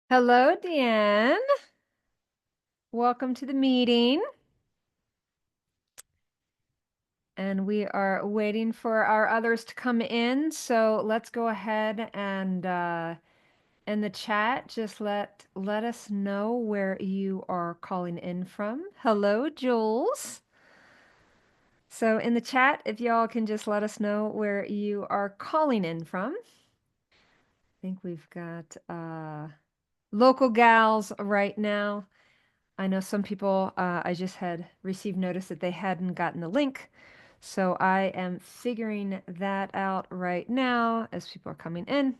Hello, Deanne. Welcome to the meeting. And we are waiting for our others to come in. So let's go ahead and in the chat, just let us know where you are calling in from. Hello, Jules. So in the chat, if y'all can just let us know where you are calling in from. I think we've got local gals right now. I know some people, I just had received notice that they hadn't gotten the link. So I am figuring that out right now as people are coming in.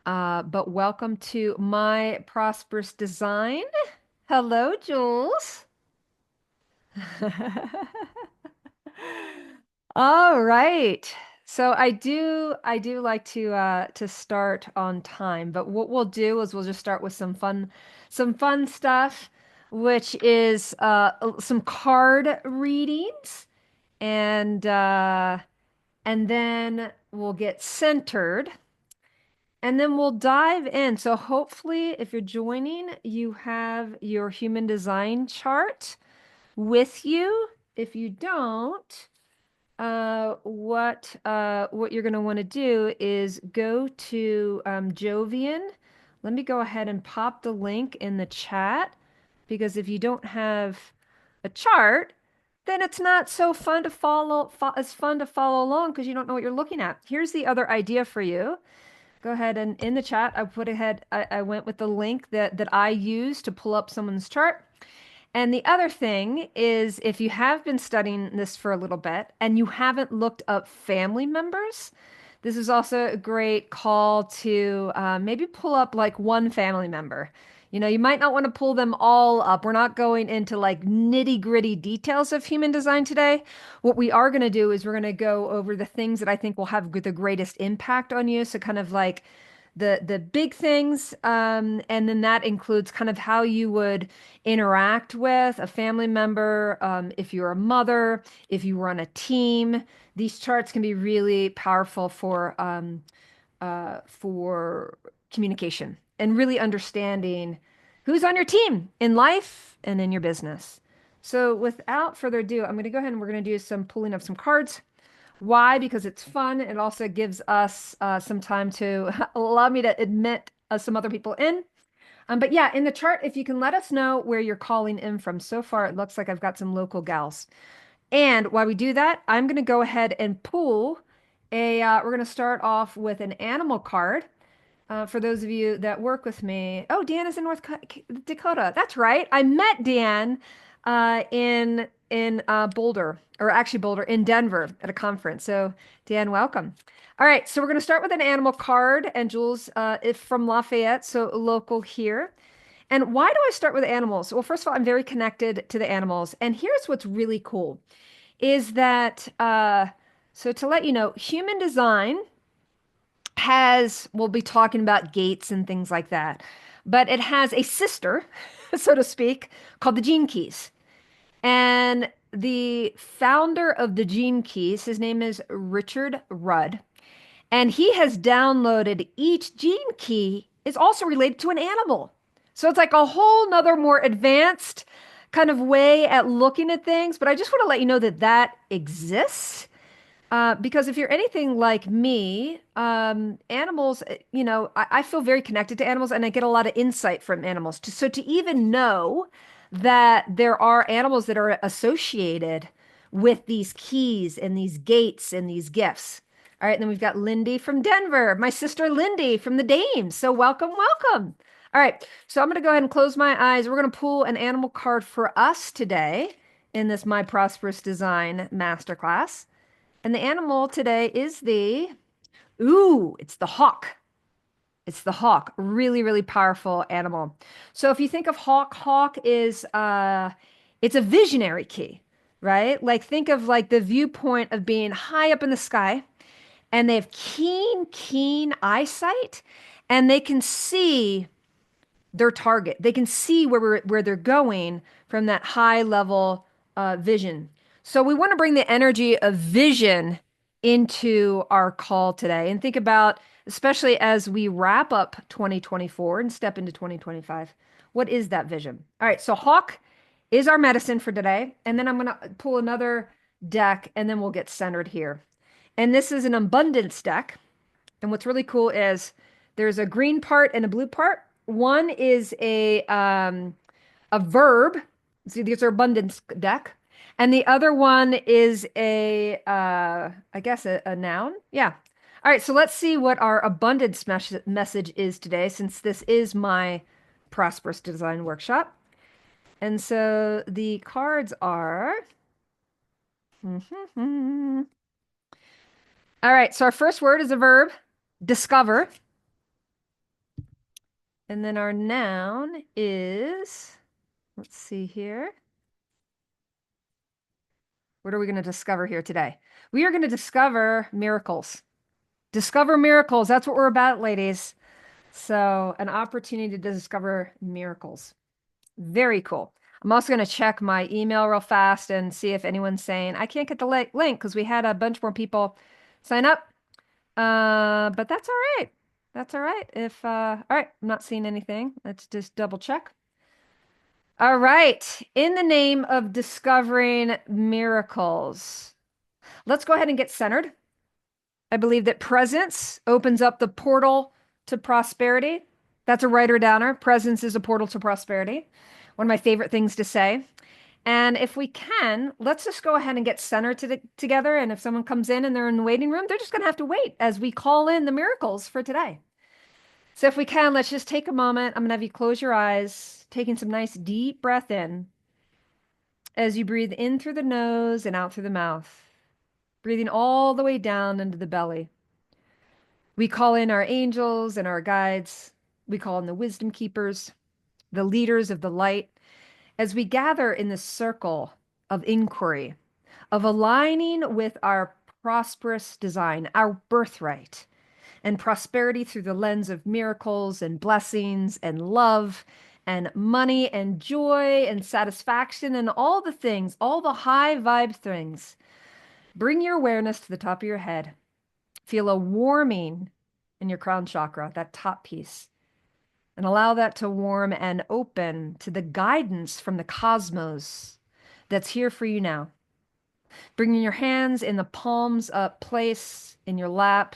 But welcome to my Prosperous Design. Hello, Jules. All right. So I do like to start on time, but what we'll do is we'll just start with some fun stuff, which is some card readings and then we'll get centered and then we'll dive in. So hopefully if you're joining, you have your human design chart with you. If you don't, what you're going to want to do is go to Jovian. Let me go ahead and pop the link in the chat because if you don't have a chart, then it's not so fun to it's fun to follow along because you don't know what you're looking at. Here's the other idea for you. Go ahead and in the chat, I went with the link that I use to pull up someone's chart. And the other thing is, if you have been studying this for a little bit and you haven't looked up family members, this is also a great call to maybe pull up like one family member. You might not want to pull them all up. We're not going into like nitty-gritty details of human design today. What we are going to do is we're going to go over the things that I think will have the greatest impact on you. So kind of like the big things, and then that includes kind of how you would interact with a family member, if you're a mother, if you run a team. These charts can be really powerful for communication and really understanding who's on your team in life and in your business. So without further ado, I'm going to go ahead and we're going to do some pulling of some cards. Why? Because it's fun. It also gives us some time to allow me to admit some other people in. But yeah, in the chart, if you can let us know where you're calling in from. So far, it looks like I've got some local gals. And while we do that, I'm going to go ahead and pull we're going to start off with an animal card. For those of you that work with me. Oh, Dan is in Dakota. That's right. I met Dan in Boulder, or actually Boulder, in Denver at a conference. So, Dan, welcome. All right, so we're going to start with an animal card, and Jules is from Lafayette, so local here. And why do I start with animals? Well, first of all, I'm very connected to the animals, and here's what's really cool: is that so to let you know, human design we'll be talking about gates and things like that, but it has a sister, so to speak, called the Gene Keys. And the founder of the Gene Keys, his name is Richard Rudd, and he has downloaded each gene key is also related to an animal. So it's like a whole nother more advanced kind of way at looking at things. But I just want to let you know that that exists. Because if you're anything like me, animals, I feel very connected to animals and I get a lot of insight from animals. So to even know that there are animals that are associated with these keys and these gates and these gifts. All right, and then we've got Lindy from Denver, my sister Lindy from the Dames. So welcome, welcome. All right, so I'm going to go ahead and close my eyes. We're going to pull an animal card for us today in this My Prosperous Design Masterclass. And the animal today is it's the hawk. It's the hawk. Really, really powerful animal. So if you think of hawk is it's a visionary key, right? Like think of like the viewpoint of being high up in the sky and they have keen, keen eyesight and they can see their target. They can see where they're going from that high level vision. So we want to bring the energy of vision into our call today and think about especially as we wrap up 2024 and step into 2025. What is that vision? All right, so Hawk is our medicine for today. And then I'm going to pull another deck and then we'll get centered here. And this is an abundance deck. And what's really cool is there's a green part and a blue part. One is a verb. See, these are abundance deck. And the other one is I guess a noun. Yeah. All right. So let's see what our abundance message is today, since this is my prosperous design workshop. And so the cards are. All right. So our first word is a verb, discover. And then our noun is, let's see here. What are we going to discover here today? We are going to discover miracles. Discover miracles. That's what we're about, ladies. So, an opportunity to discover miracles. Very cool. I'm also going to check my email real fast and see if anyone's saying, I can't get the link because we had a bunch more people sign up. But that's all right. That's all right. All right, I'm not seeing anything. Let's just double check. All right. In the name of discovering miracles, let's go ahead and get centered. I believe that presence opens up the portal to prosperity. That's a writer downer. Presence is a portal to prosperity. One of my favorite things to say. And if we can, let's just go ahead and get centered together. And if someone comes in and they're in the waiting room, they're just going to have to wait as we call in the miracles for today. So if we can, let's just take a moment. I'm going to have you close your eyes, taking some nice deep breath in as you breathe in through the nose and out through the mouth, breathing all the way down into the belly. We call in our angels and our guides. We call in the wisdom keepers, the leaders of the light, as we gather in the circle of inquiry, of aligning with our prosperous design, our birthright, and prosperity through the lens of miracles and blessings and love and money and joy and satisfaction and all the things, all the high vibe things. Bring your awareness to the top of your head. Feel a warming in your crown chakra, that top piece, and allow that to warm and open to the guidance from the cosmos that's here for you now. Bringing your hands in the palms up place in your lap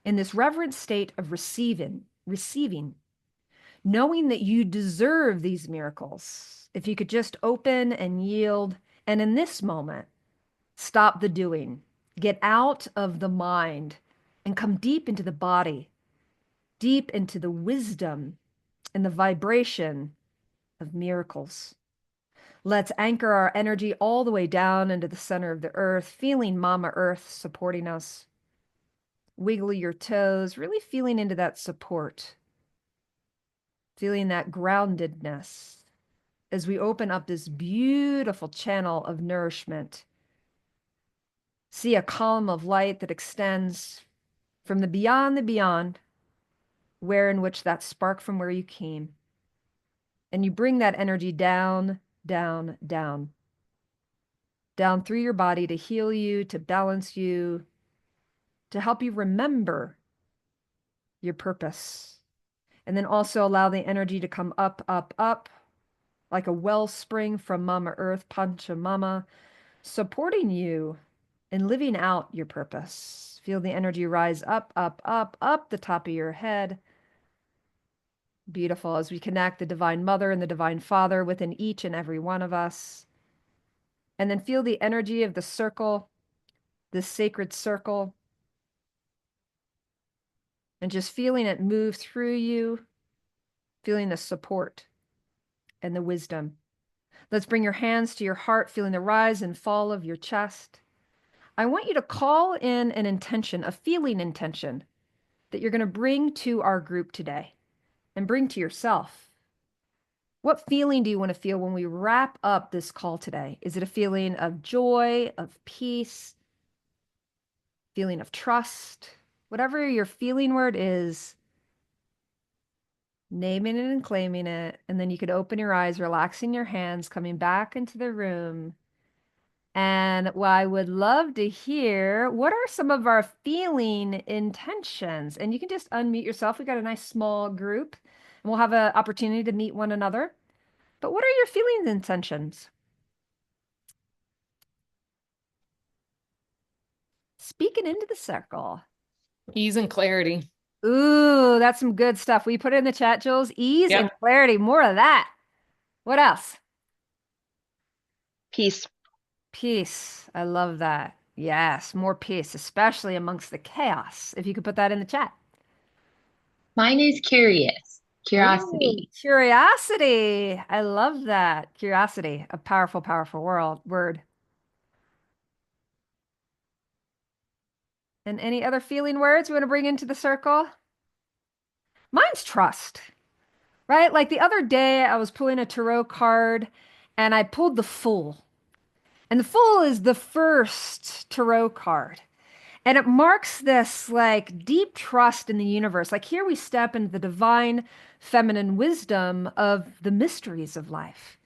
in this reverent state of receiving, knowing that you deserve these miracles. If you could just open and yield, and in this moment, stop the doing, get out of the mind, and come deep into the body, deep into the wisdom and the vibration of miracles. Let's anchor our energy all the way down into the center of the earth, feeling Mama Earth supporting us. Wiggle your toes, really feeling into that support, feeling that groundedness as we open up this beautiful channel of nourishment. See a column of light that extends from the beyond, where in which that spark from where you came. And you bring that energy down, down, down, down through your body to heal you, to balance you, to help you remember your purpose. And then also allow the energy to come up, up, up, like a wellspring from Mama Earth, Pachamama, supporting you in living out your purpose. Feel the energy rise up, up, up, up the top of your head. Beautiful, as we connect the Divine Mother and the Divine Father within each and every one of us. And then feel the energy of the circle, this sacred circle, and just feeling it move through you, feeling the support and the wisdom. Let's bring your hands to your heart, feeling the rise and fall of your chest. I want you to call in an intention, a feeling intention that you're going to bring to our group today and bring to yourself. What feeling do you want to feel when we wrap up this call today? Is it a feeling of joy, of peace, feeling of trust? Whatever your feeling word is, naming it and claiming it. And then you could open your eyes, relaxing your hands, coming back into the room, And well, I would love to hear what are some of our feeling intentions. And you can just unmute yourself. We got a nice small group, and we'll have an opportunity to meet one another. But what are your feelings intentions? Speaking into the circle. Ease and clarity. Ooh, that's some good stuff. We put it in the chat, Jules. Ease and Yep. clarity. More of that. What else? Peace. Peace. I love that. Yes, more peace, especially amongst the chaos. If you could put that in the chat. Mine is curious. Ooh, Curiosity. curiosity. I love that. Curiosity, a powerful, powerful word. And any other feeling words we want to bring into the circle? Mine's trust, right? Like the other day, I was pulling a tarot card and I pulled the Fool. And the Fool is the first tarot card. And it marks this like deep trust in the universe. Like here we step into the divine feminine wisdom of the mysteries of life.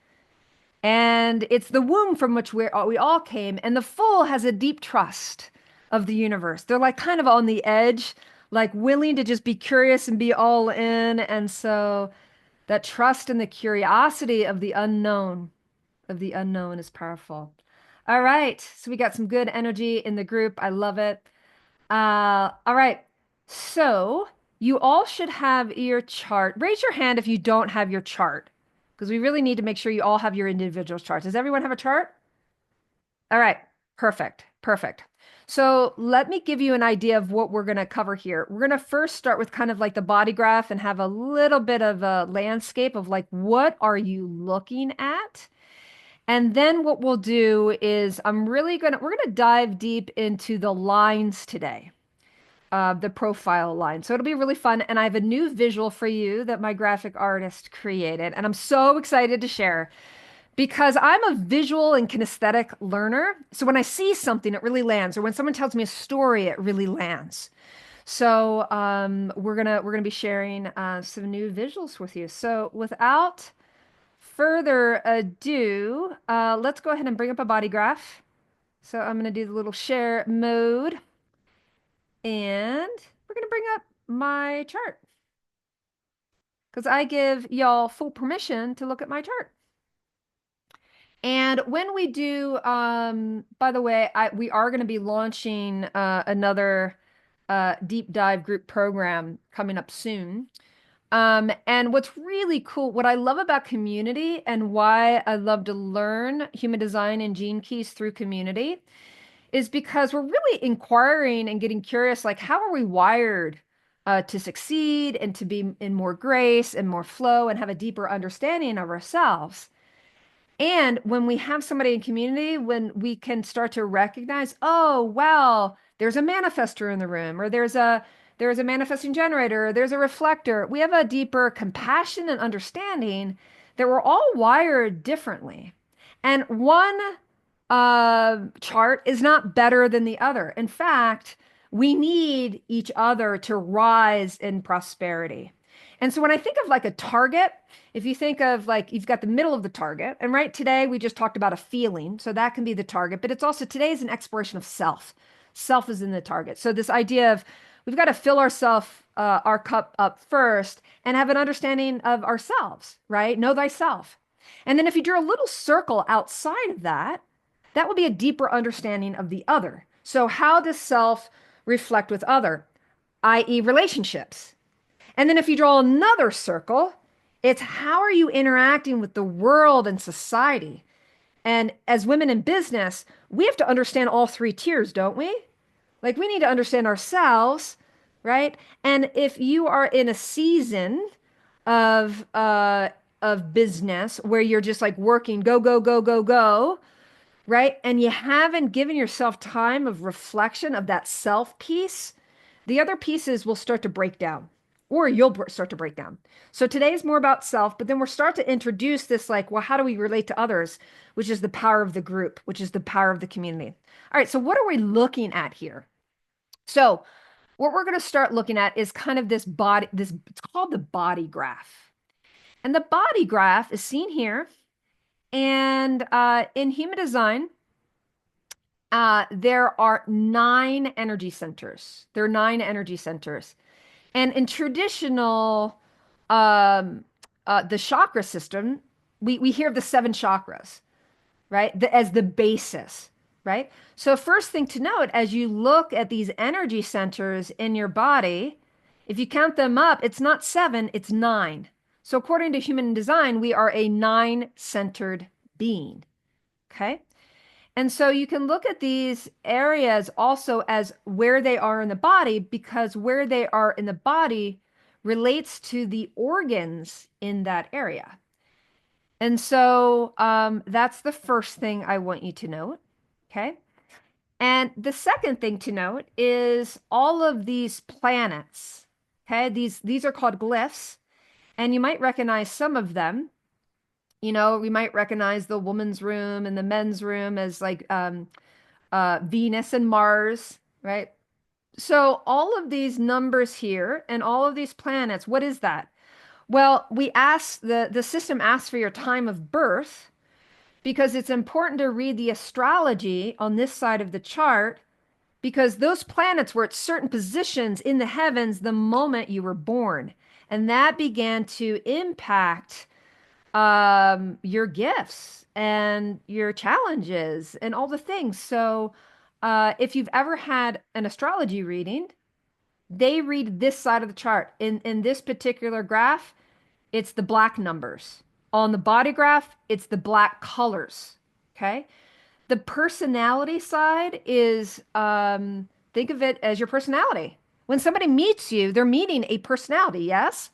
And it's the womb from which we all came. And the Fool has a deep trust of the universe. They're like kind of on the edge, like willing to just be curious and be all in. And so that trust and the curiosity of the unknown is powerful. All right. So we got some good energy in the group. I love it. All right. So you all should have your chart. Raise your hand if you don't have your chart, because we really need to make sure you all have your individual charts. Does everyone have a chart? All right. Perfect. Perfect. So let me give you an idea of what we're going to cover here. We're going to first start with kind of like the body graph and have a little bit of a landscape of like, what are you looking at? And then what we'll do is we're going to dive deep into the lines today, the profile line. So it'll be really fun. And I have a new visual for you that my graphic artist created. And I'm so excited to share because I'm a visual and kinesthetic learner. So when I see something, it really lands. Or when someone tells me a story, it really lands. So we're gonna be sharing some new visuals with you. So without further ado, let's go ahead and bring up a body graph. So I'm gonna do the little share mode. And we're going to bring up my chart because I give y'all full permission to look at my chart. And when we do, by the way, we are going to be launching another deep dive group program coming up soon. And what's really cool, what I love about community and why I love to learn human design and gene keys through community is because we're really inquiring and getting curious, like how are we wired to succeed and to be in more grace and more flow and have a deeper understanding of ourselves. And when we have somebody in community, when we can start to recognize, oh, wow, there's a manifestor in the room, or there's a manifesting generator, or there's a reflector. We have a deeper compassion and understanding that we're all wired differently. And one chart is not better than the other. In fact, we need each other to rise in prosperity. And so when I think of like a target, if you think of like you've got the middle of the target, and right today we just talked about a feeling, so that can be the target, but it's also today is an exploration of self. Self is in the target. So this idea of we've got to fill our cup up first and have an understanding of ourselves, right? Know thyself. And then if you drew a little circle outside of that, that will be a deeper understanding of the other. So how does self reflect with other, i.e., relationships? And then if you draw another circle, it's how are you interacting with the world and society? And as women in business, we have to understand all three tiers, don't we? Like we need to understand ourselves, right? And if you are in a season of business where you're just like working, go, go, go, go, go, right? And you haven't given yourself time of reflection of that self piece, the other pieces will start to break down, or you'll start to break down. So today is more about self, but then we'll start to introduce this like, well, how do we relate to others, which is the power of the group, which is the power of the community. All right, so what are we looking at here? So what we're going to start looking at is kind of this body, it's called the body graph. And the body graph is seen here. And in human design, There are nine energy centers. There are nine energy centers. And in traditional, um, the chakra system, we hear of the seven chakras, right? As the basis, right? So, first thing to note as you look at these energy centers in your body, if you count them up, it's not seven, it's nine. So, according to human design, we are a nine centered being. Okay. And so you can look at these areas also as where they are in the body, because where they are in the body relates to the organs in that area. And so that's the first thing I want you to note. Okay. And the second thing to note is all of these planets. Okay. These are called glyphs, and you might recognize some of them. You know, we might recognize the woman's room and the men's room as like Venus and Mars, right? So all of these numbers here and all of these planets, what is that? Well, we ask the system asks for your time of birth because it's important to read the astrology on this side of the chart because those planets were at certain positions in the heavens the moment you were born. And that began to impact your gifts and your challenges and all the things. So, if you've ever had an astrology reading, they read this side of the chart. In this particular graph, it's the black numbers. On the body graph, it's the black colors. Okay. The personality side is think of it as your personality. When somebody meets you, they're meeting a personality, yes?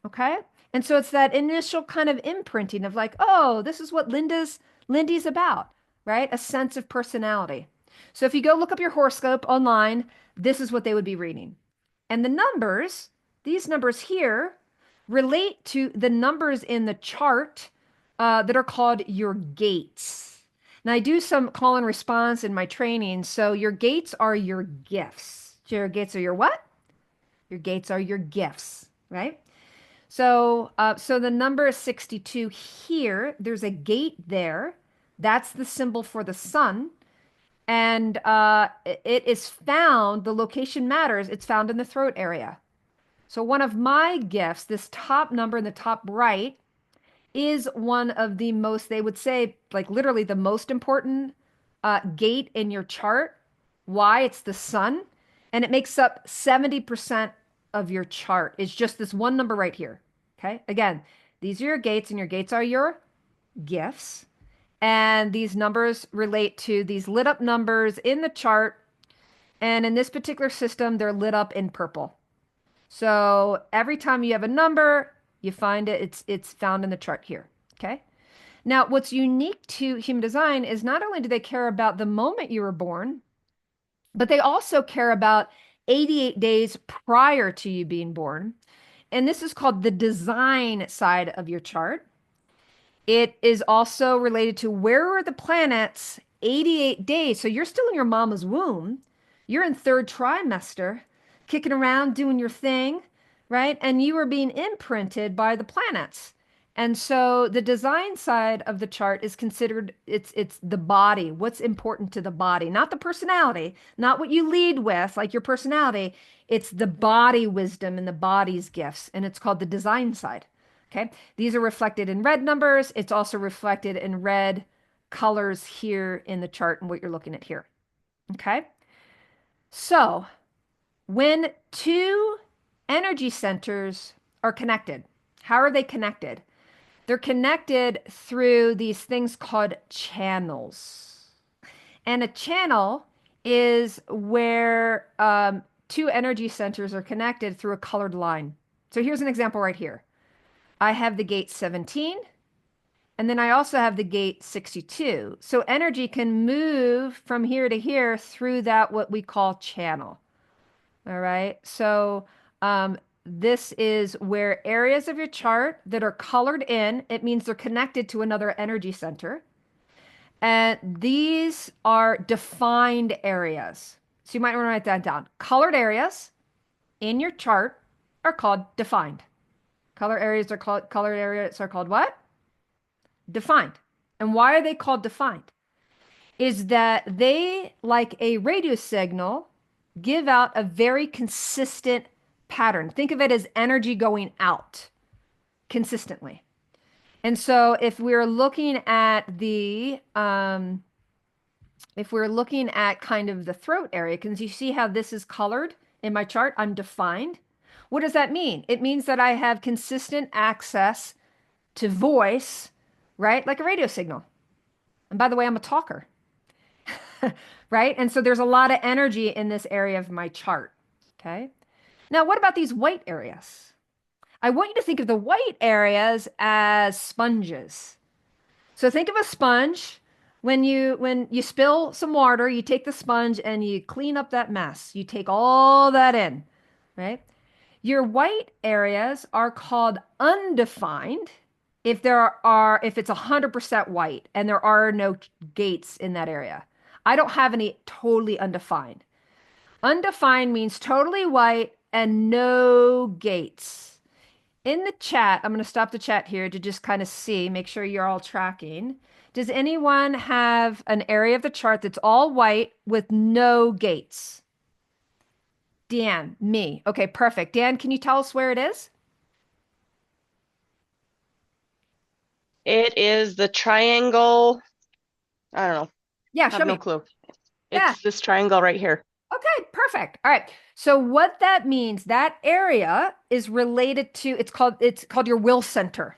Okay. And so it's that initial kind of imprinting of like, oh, this is what Lindy's about, right? A sense of personality. So if you go look up your horoscope online, this is what they would be reading. And the numbers, these numbers here, relate to the numbers in the chart that are called your gates. Now I do some call and response in my training. So your gates are your gifts. So your gates are your what? Your gates are your gifts, right? So the number is 62 here. There's a gate there. That's the symbol for the sun. And it is found, the location matters, it's found in the throat area. So one of my gifts, this top number in the top right, is one of the most, they would say, like literally the most important gate in your chart. Why? It's the sun. And it makes up 70% of your chart. It's just this one number right here. Okay. Again, these are your gates, and your gates are your gifts. And these numbers relate to these lit up numbers in the chart. And in this particular system, they're lit up in purple. So every time you have a number, you find it, it's found in the chart here. Okay. Now, what's unique to human design is not only do they care about the moment you were born, but they also care about 88 days prior to you being born. And this is called the design side of your chart. It is also related to where are the planets 88 days. So you're still in your mama's womb. You're in third trimester, kicking around, doing your thing, right? And you are being imprinted by the planets. And so the design side of the chart is considered it's the body, what's important to the body, not the personality, not what you lead with, like your personality. It's the body wisdom and the body's gifts, and it's called the design side. Okay. These are reflected in red numbers. It's also reflected in red colors here in the chart and what you're looking at here. Okay. So when two energy centers are connected, how are they connected? They're connected through these things called channels. And a channel is where two energy centers are connected through a colored line. So here's an example right here. I have the gate 17, and then I also have the gate 62. So energy can move from here to here through that, what we call channel. All right. So this is where areas of your chart that are colored in, it means they're connected to another energy center. And these are defined areas. So you might want to write that down. Colored areas in your chart are called defined. Colored areas are called what? Defined. And why are they called defined? is that they, like a radio signal, give out a very consistent pattern. Think of it as energy going out consistently. And so if we're looking at kind of the throat area, because you see how this is colored in my chart, I'm defined. What does that mean? It means that I have consistent access to voice, right? Like a radio signal. And by the way, I'm a talker, right? And so there's a lot of energy in this area of my chart. Okay. Now, what about these white areas? I want you to think of the white areas as sponges. So think of a sponge. When you spill some water, you take the sponge and you clean up that mess. You take all that in, right? Your white areas are called undefined if it's 100% white and there are no gates in that area. I don't have any totally undefined. Undefined means totally white and no gates. In the chat, I'm going to stop the chat here to just kind of see, make sure you're all tracking. Does anyone have an area of the chart that's all white with no gates? Dan, me. Okay, perfect. Dan, can you tell us where it is? It is the triangle. I don't know. Yeah, I show have no me. clue. Yeah. It's this triangle right here. Okay, perfect. All right. So what that means, that area is related to, it's called your will center.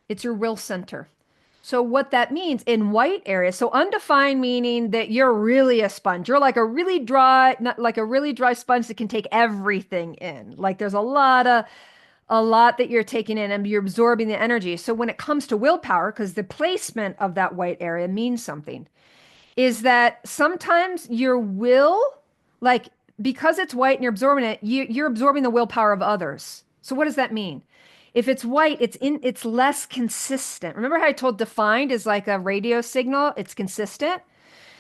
It's your will center. So what that means in white areas, so undefined meaning that you're really a sponge. You're like a really dry, not like a really dry sponge that can take everything in. Like there's a lot that you're taking in and you're absorbing the energy. So when it comes to willpower, because the placement of that white area means something, is that sometimes your will, like because it's white and you're absorbing it, you're absorbing the willpower of others. So what does that mean? If it's white, it's less consistent. Remember how I told defined is like a radio signal, it's consistent.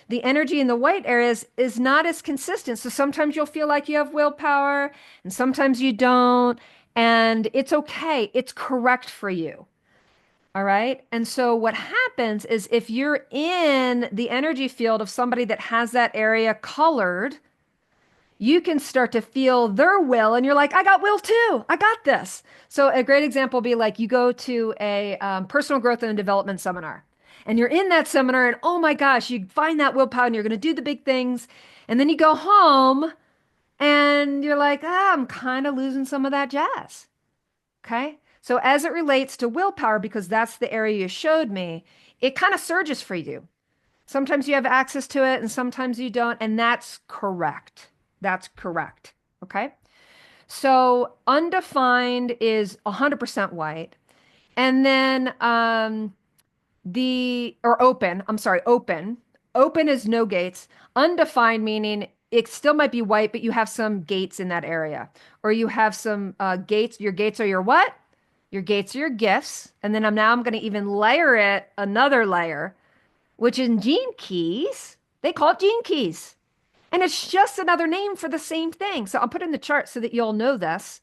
The energy in the white areas is not as consistent. So sometimes you'll feel like you have willpower and sometimes you don't. And it's okay. It's correct for you. All right. And so what happens is if you're in the energy field of somebody that has that area colored, you can start to feel their will and you're like, I got will too. I got this. So a great example would be like you go to a personal growth and development seminar and you're in that seminar and oh my gosh, you find that willpower and you're going to do the big things. And then you go home and you're like, I'm kind of losing some of that jazz. Okay. So as it relates to willpower, because that's the area you showed me, it kind of surges for you. Sometimes you have access to it and sometimes you don't. And that's correct. That's correct. Okay. So undefined is 100% white. And then open, I'm sorry, open. Open is no gates. Undefined meaning it still might be white, but you have some gates in that area. Or you have some gates. Your gates are your what? Your gates are your gifts. And then I'm going to even layer it another layer, which in gene keys, they call it gene keys. And it's just another name for the same thing. So I'll put in the chart so that you'll know this,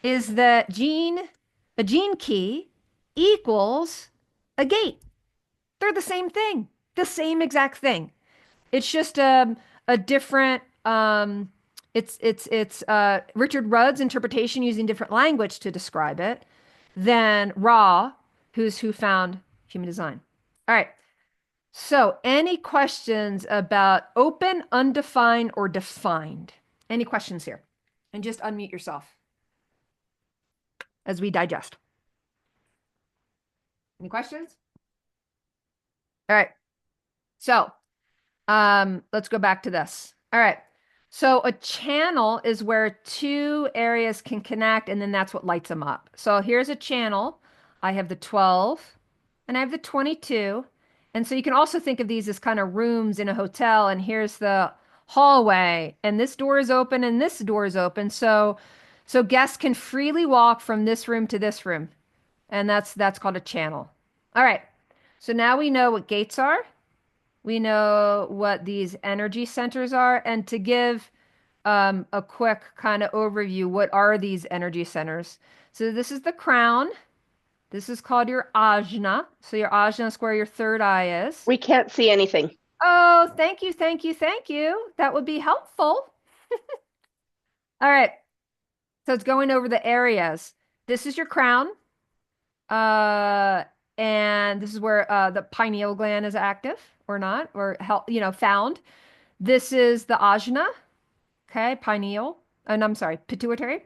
is that a gene key equals a gate. They're the same thing, the same exact thing. It's just a different, it's Richard Rudd's interpretation using different language to describe it than Ra, who found human design. All right. So, any questions about open, undefined, or defined? Any questions here? And just unmute yourself as we digest. Any questions? All right. So, let's go back to this. All right. So, a channel is where two areas can connect, and then that's what lights them up. So, here's a channel. I have the 12 and I have the 22. And so you can also think of these as kind of rooms in a hotel. And here's the hallway, and this door is open, and this door is open. So guests can freely walk from this room to this room, and that's called a channel. All right. So now we know what gates are. We know what these energy centers are, and to give a quick kind of overview, what are these energy centers? So this is the crown. This is called your ajna. So your ajna is where your third eye is. We can't see anything. Oh, thank you, thank you, thank you. That would be helpful. All right. So it's going over the areas. This is your crown. Uh, and this is where the pineal gland is active or not, or help, found. This is the ajna, okay, pineal. And I'm sorry, pituitary.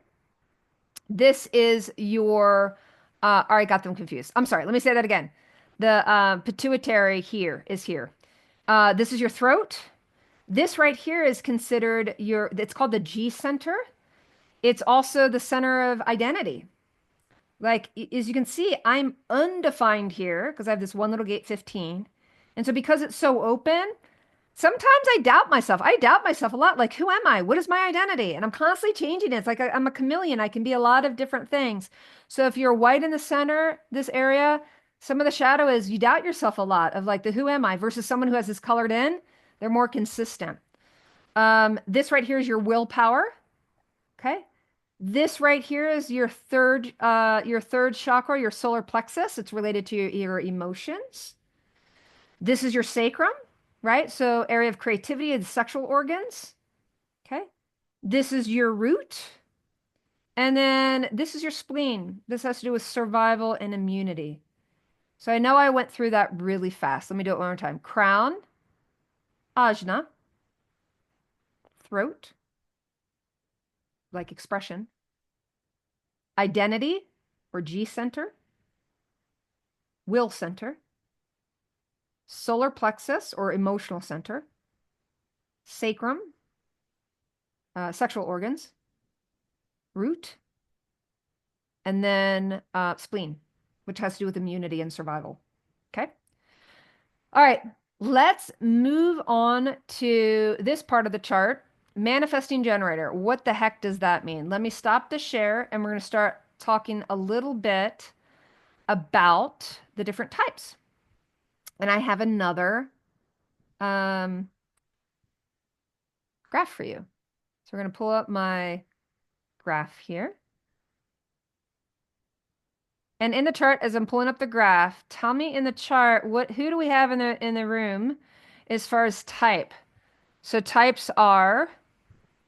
This is your, all right, got them confused. I'm sorry, let me say that again. The pituitary here is here. This is your throat. This right here is considered it's called the G center. It's also the center of identity. Like, as you can see, I'm undefined here because I have this one little gate 15. And so because it's so open, sometimes I doubt myself. I doubt myself a lot. Like, who am I? What is my identity? And I'm constantly changing it. It's like I'm a chameleon. I can be a lot of different things. So if you're white in the center, this area, some of the shadow is you doubt yourself a lot of like the who am I versus someone who has this colored in. They're more consistent. This right here is your willpower. Okay. This right here is your third chakra, your solar plexus. It's related to your emotions. This is your sacrum, right? So area of creativity and sexual organs. Okay. This is your root. And then this is your spleen. This has to do with survival and immunity. So I know I went through that really fast. Let me do it one more time. Crown, ajna, throat, like expression, identity or G center, will center, solar plexus or emotional center, sacrum, sexual organs, root, and then spleen, which has to do with immunity and survival. Okay. All right. Let's move on to this part of the chart. Manifesting generator. What the heck does that mean? Let me stop the share and we're going to start talking a little bit about the different types. And I have another graph for you. So we're going to pull up my graph here. And in the chart, as I'm pulling up the graph, tell me in the chart who do we have in the room as far as type? So types are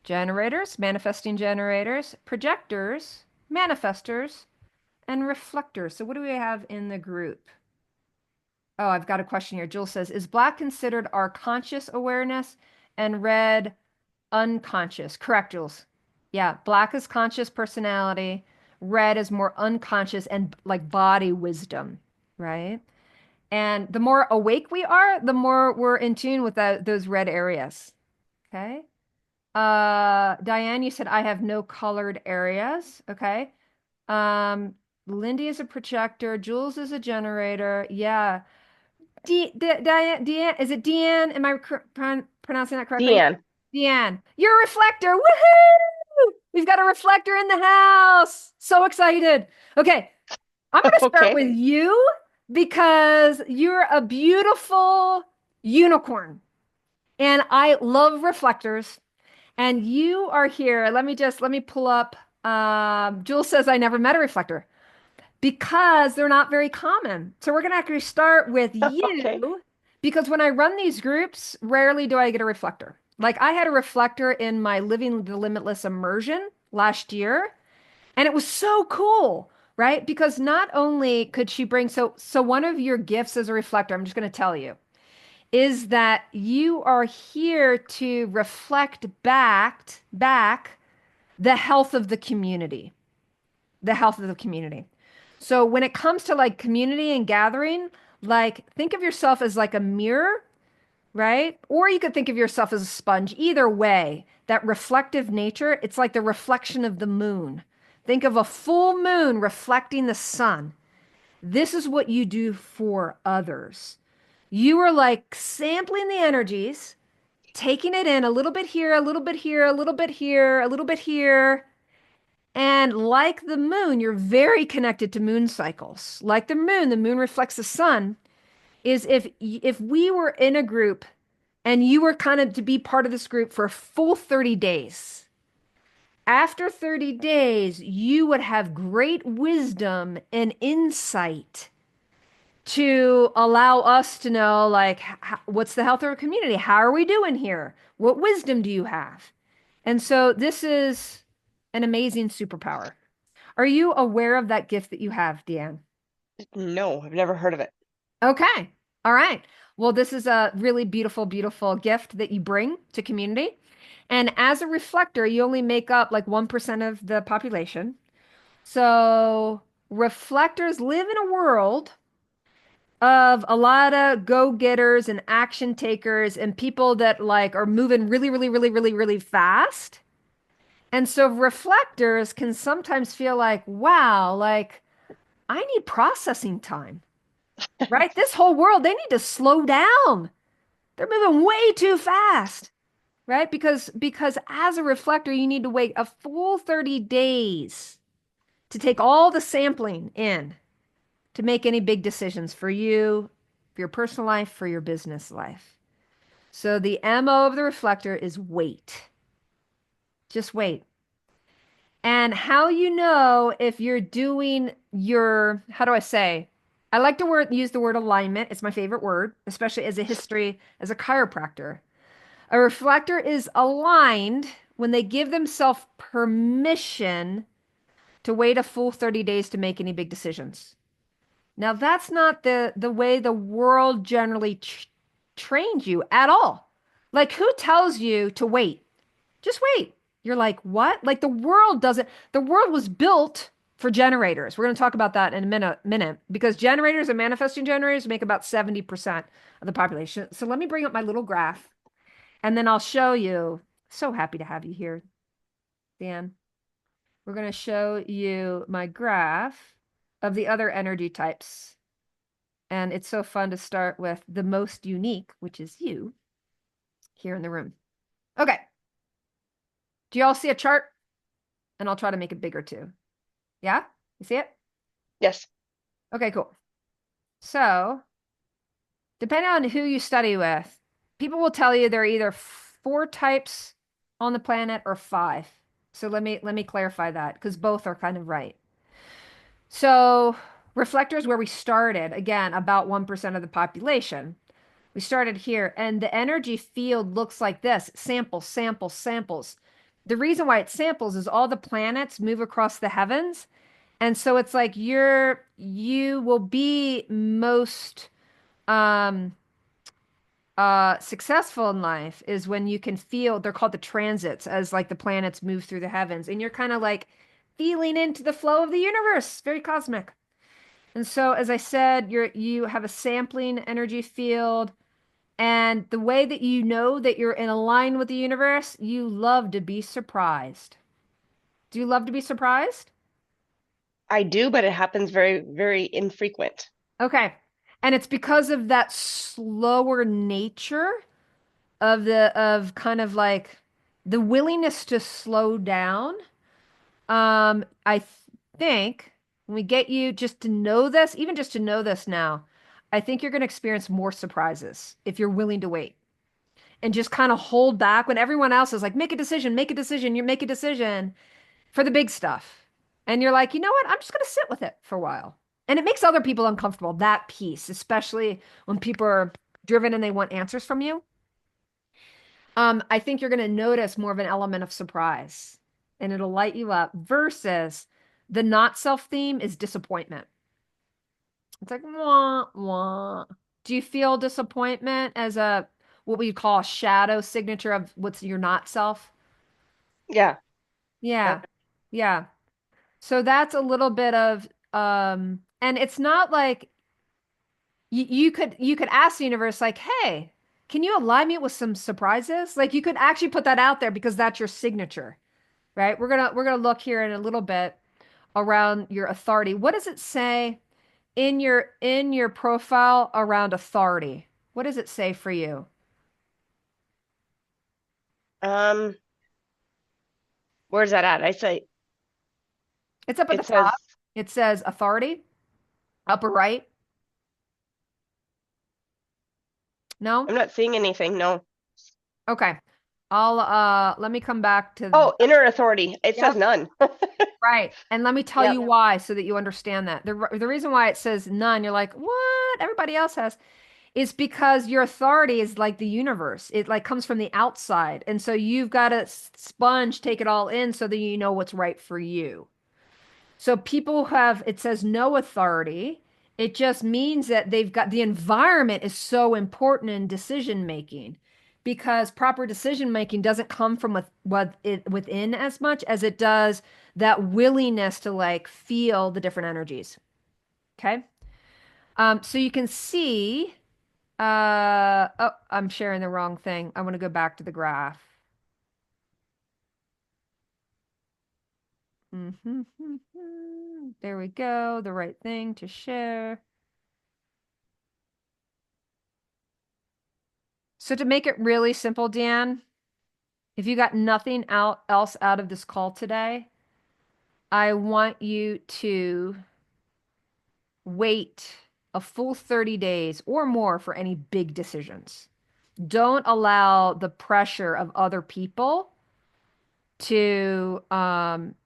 generators, manifesting generators, projectors, manifestors, and reflectors. So what do we have in the group? Oh, I've got a question here. Jules says, is black considered our conscious awareness and red unconscious? Correct, Jules. Yeah, black is conscious personality. Red is more unconscious and like body wisdom, right? And the more awake we are, the more we're in tune with those red areas. Okay. Diane, you said I have no colored areas. Okay. Um, Lindy is a projector. Jules is a generator. Yeah. Diane, is it Deanne? Am I pronouncing that correctly? Deanne. Deanne, you're a reflector. Woohoo! We've got a reflector in the house. So excited. Okay. I'm going to start Okay. with you because you're a beautiful unicorn. And I love reflectors. And you are here. Let me pull up. Jules says I never met a reflector because they're not very common. So we're going to actually start with Okay. you because when I run these groups, rarely do I get a reflector. Like I had a reflector in my Living the Limitless immersion last year, and it was so cool, right? Because not only could she bring so one of your gifts as a reflector, I'm just going to tell you, is that you are here to reflect back the health of the community, the health of the community. So when it comes to like community and gathering, like think of yourself as like a mirror, right? Or you could think of yourself as a sponge. Either way, that reflective nature, it's like the reflection of the moon. Think of a full moon reflecting the sun. This is what you do for others. You are like sampling the energies, taking it in a little bit here, a little bit here, a little bit here, a little bit here. And like the moon, you're very connected to moon cycles. Like the moon reflects the sun. Is if we were in a group and you were kind of to be part of this group for a full 30 days. After 30 days, you would have great wisdom and insight to allow us to know, like, what's the health of our community? How are we doing here? What wisdom do you have? And so this is an amazing superpower. Are you aware of that gift that you have, Deanne? No, I've never heard of it. Okay. All right. Well, this is a really beautiful, beautiful gift that you bring to community. And as a reflector, you only make up like 1% of the population. So reflectors live in a world of a lot of go-getters and action takers and people that like are moving really, really, really, really, really fast. And so reflectors can sometimes feel like, wow, like I need processing time, right? This whole world, they need to slow down. They're moving way too fast, right? Because as a reflector, you need to wait a full 30 days to take all the sampling in to make any big decisions for you, for your personal life, for your business life. So the MO of the reflector is wait. Just wait. And how you know if you're doing your, how do I say? I like to use the word alignment. It's my favorite word, especially as as a chiropractor. A reflector is aligned when they give themselves permission to wait a full 30 days to make any big decisions. Now, that's not the way the world generally trains you at all. Like, who tells you to wait? Just wait. You're like, what? Like, the world doesn't, the world was built for generators. We're going to talk about that in a minute because generators and manifesting generators make about 70% of the population. So let me bring up my little graph and then I'll show you. So happy to have you here, Dan. We're going to show you my graph of the other energy types. And it's so fun to start with the most unique, which is you here in the room. Okay. Do you all see a chart? And I'll try to make it bigger too. Yeah? You see it? Yes. Okay, cool. So, depending on who you study with, people will tell you there are either 4 types on the planet or 5. So let me clarify that because both are kind of right. So, reflectors where we started, again, about 1% of the population. We started here, and the energy field looks like this: samples, samples, samples. The reason why it samples is all the planets move across the heavens. And so it's like you will be most um successful in life is when you can feel, they're called the transits, as like the planets move through the heavens and you're kind of like feeling into the flow of the universe, very cosmic. And so as I said, you have a sampling energy field. And the way that you know that you're in line with the universe, you love to be surprised. Do you love to be surprised? I do, but it happens very, very infrequent. Okay. And it's because of that slower nature of of kind of like the willingness to slow down. I think when we get you just to know this, even just to know this now, I think you're going to experience more surprises if you're willing to wait and just kind of hold back when everyone else is like, make a decision, you make a decision for the big stuff. And you're like, you know what? I'm just going to sit with it for a while. And it makes other people uncomfortable, that piece, especially when people are driven and they want answers from you. I think you're going to notice more of an element of surprise and it'll light you up versus the not self theme is disappointment. It's like, wah, wah. Do you feel disappointment as a what we call a shadow signature of what's your not self? Yeah. Yeah. Yeah. So that's a little bit of and it's not like you could ask the universe like, "Hey, can you align me with some surprises?" Like you could actually put that out there because that's your signature, right? We're gonna look here in a little bit around your authority. What does it say in your profile around authority? What does it say for you? Um, where's that at? I say It's up at the it says top. It says authority, upper right. No? I'm not seeing anything. No. Okay. I'll let me come back to Oh, inner authority. It says yep, none. Right. And let me tell Yep. you why so that you understand that. The reason why it says none, you're like, what? Everybody else has. Is because your authority is like the universe. It like comes from the outside. And so you've got to sponge, take it all in so that you know what's right for you. So people have, it says no authority. It just means that they've got the environment is so important in decision making because proper decision making doesn't come from within as much as it does that willingness to like feel the different energies. Okay. So you can see, oh, I'm sharing the wrong thing. I want to go back to the graph. Mhm. There we go. The right thing to share. So to make it really simple, Dan, if you got nothing else out of this call today, I want you to wait a full 30 days or more for any big decisions. Don't allow the pressure of other people to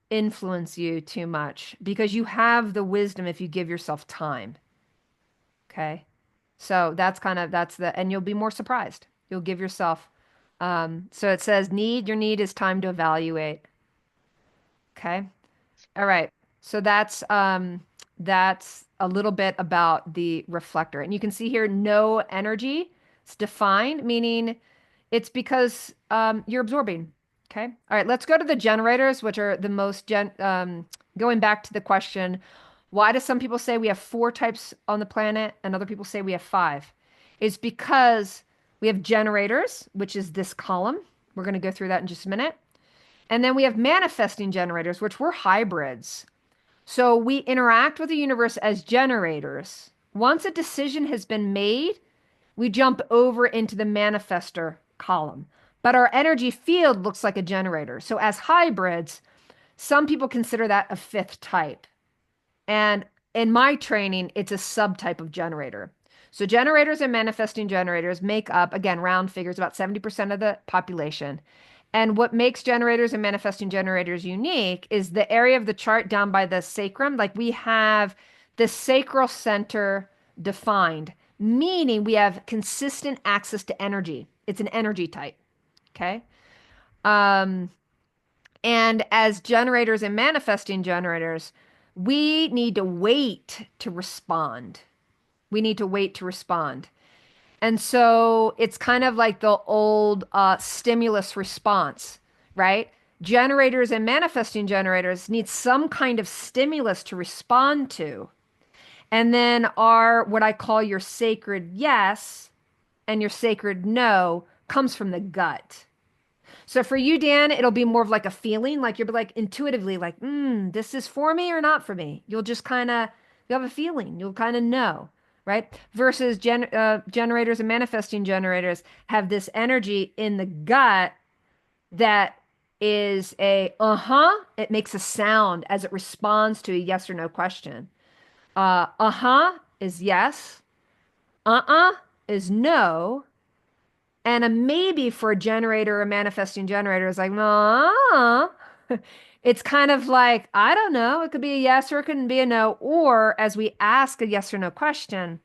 influence you too much because you have the wisdom if you give yourself time. Okay. So that's and you'll be more surprised. You'll give yourself, so it says your need is time to evaluate. Okay. All right. So that's a little bit about the reflector. And you can see here no energy. It's defined, meaning it's because you're absorbing. Okay. All right, let's go to the generators, which are the most going back to the question, why do some people say we have four types on the planet and other people say we have five? It's because we have generators, which is this column. We're going to go through that in just a minute. And then we have manifesting generators, which we're hybrids. So we interact with the universe as generators. Once a decision has been made, we jump over into the manifestor column. But our energy field looks like a generator. So as hybrids, some people consider that a fifth type. And in my training, it's a subtype of generator. So generators and manifesting generators make up, again, round figures, about 70% of the population. And what makes generators and manifesting generators unique is the area of the chart down by the sacrum. Like we have the sacral center defined, meaning we have consistent access to energy. It's an energy type. Okay. Um, and as generators and manifesting generators, we need to wait to respond. We need to wait to respond. And so it's kind of like the old stimulus response, right? Generators and manifesting generators need some kind of stimulus to respond to. And then our, what I call your sacred yes and your sacred no comes from the gut. So for you, Dan, it'll be more of like a feeling, like you'll be like intuitively, like, this is for me or not for me. You'll just kind of, you have a feeling, you'll kind of know, right? Versus generators and manifesting generators have this energy in the gut that is it makes a sound as it responds to a yes or no question. Is yes, uh is no, and a maybe for a generator or a manifesting generator is like, no. It's kind of like, I don't know. It could be a yes or it could be a no. Or as we ask a yes or no question,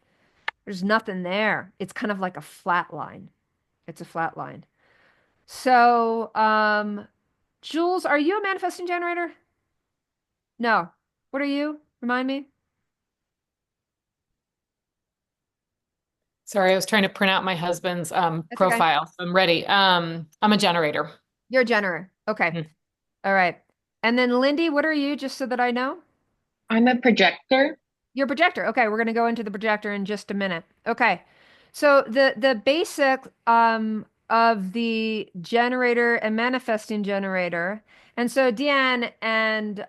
there's nothing there. It's kind of like a flat line. It's a flat line. So, Jules, are you a manifesting generator? No. What are you? Remind me. Sorry, I was trying to print out my husband's That's okay. profile. I'm ready. I'm a generator. You're a generator. Okay. Mhm. All right. And then Lindy, what are you, just so that I know? I'm a projector. Your projector. Okay, we're going to go into the projector in just a minute. Okay. So the basic of the generator and manifesting generator. And so Deanne and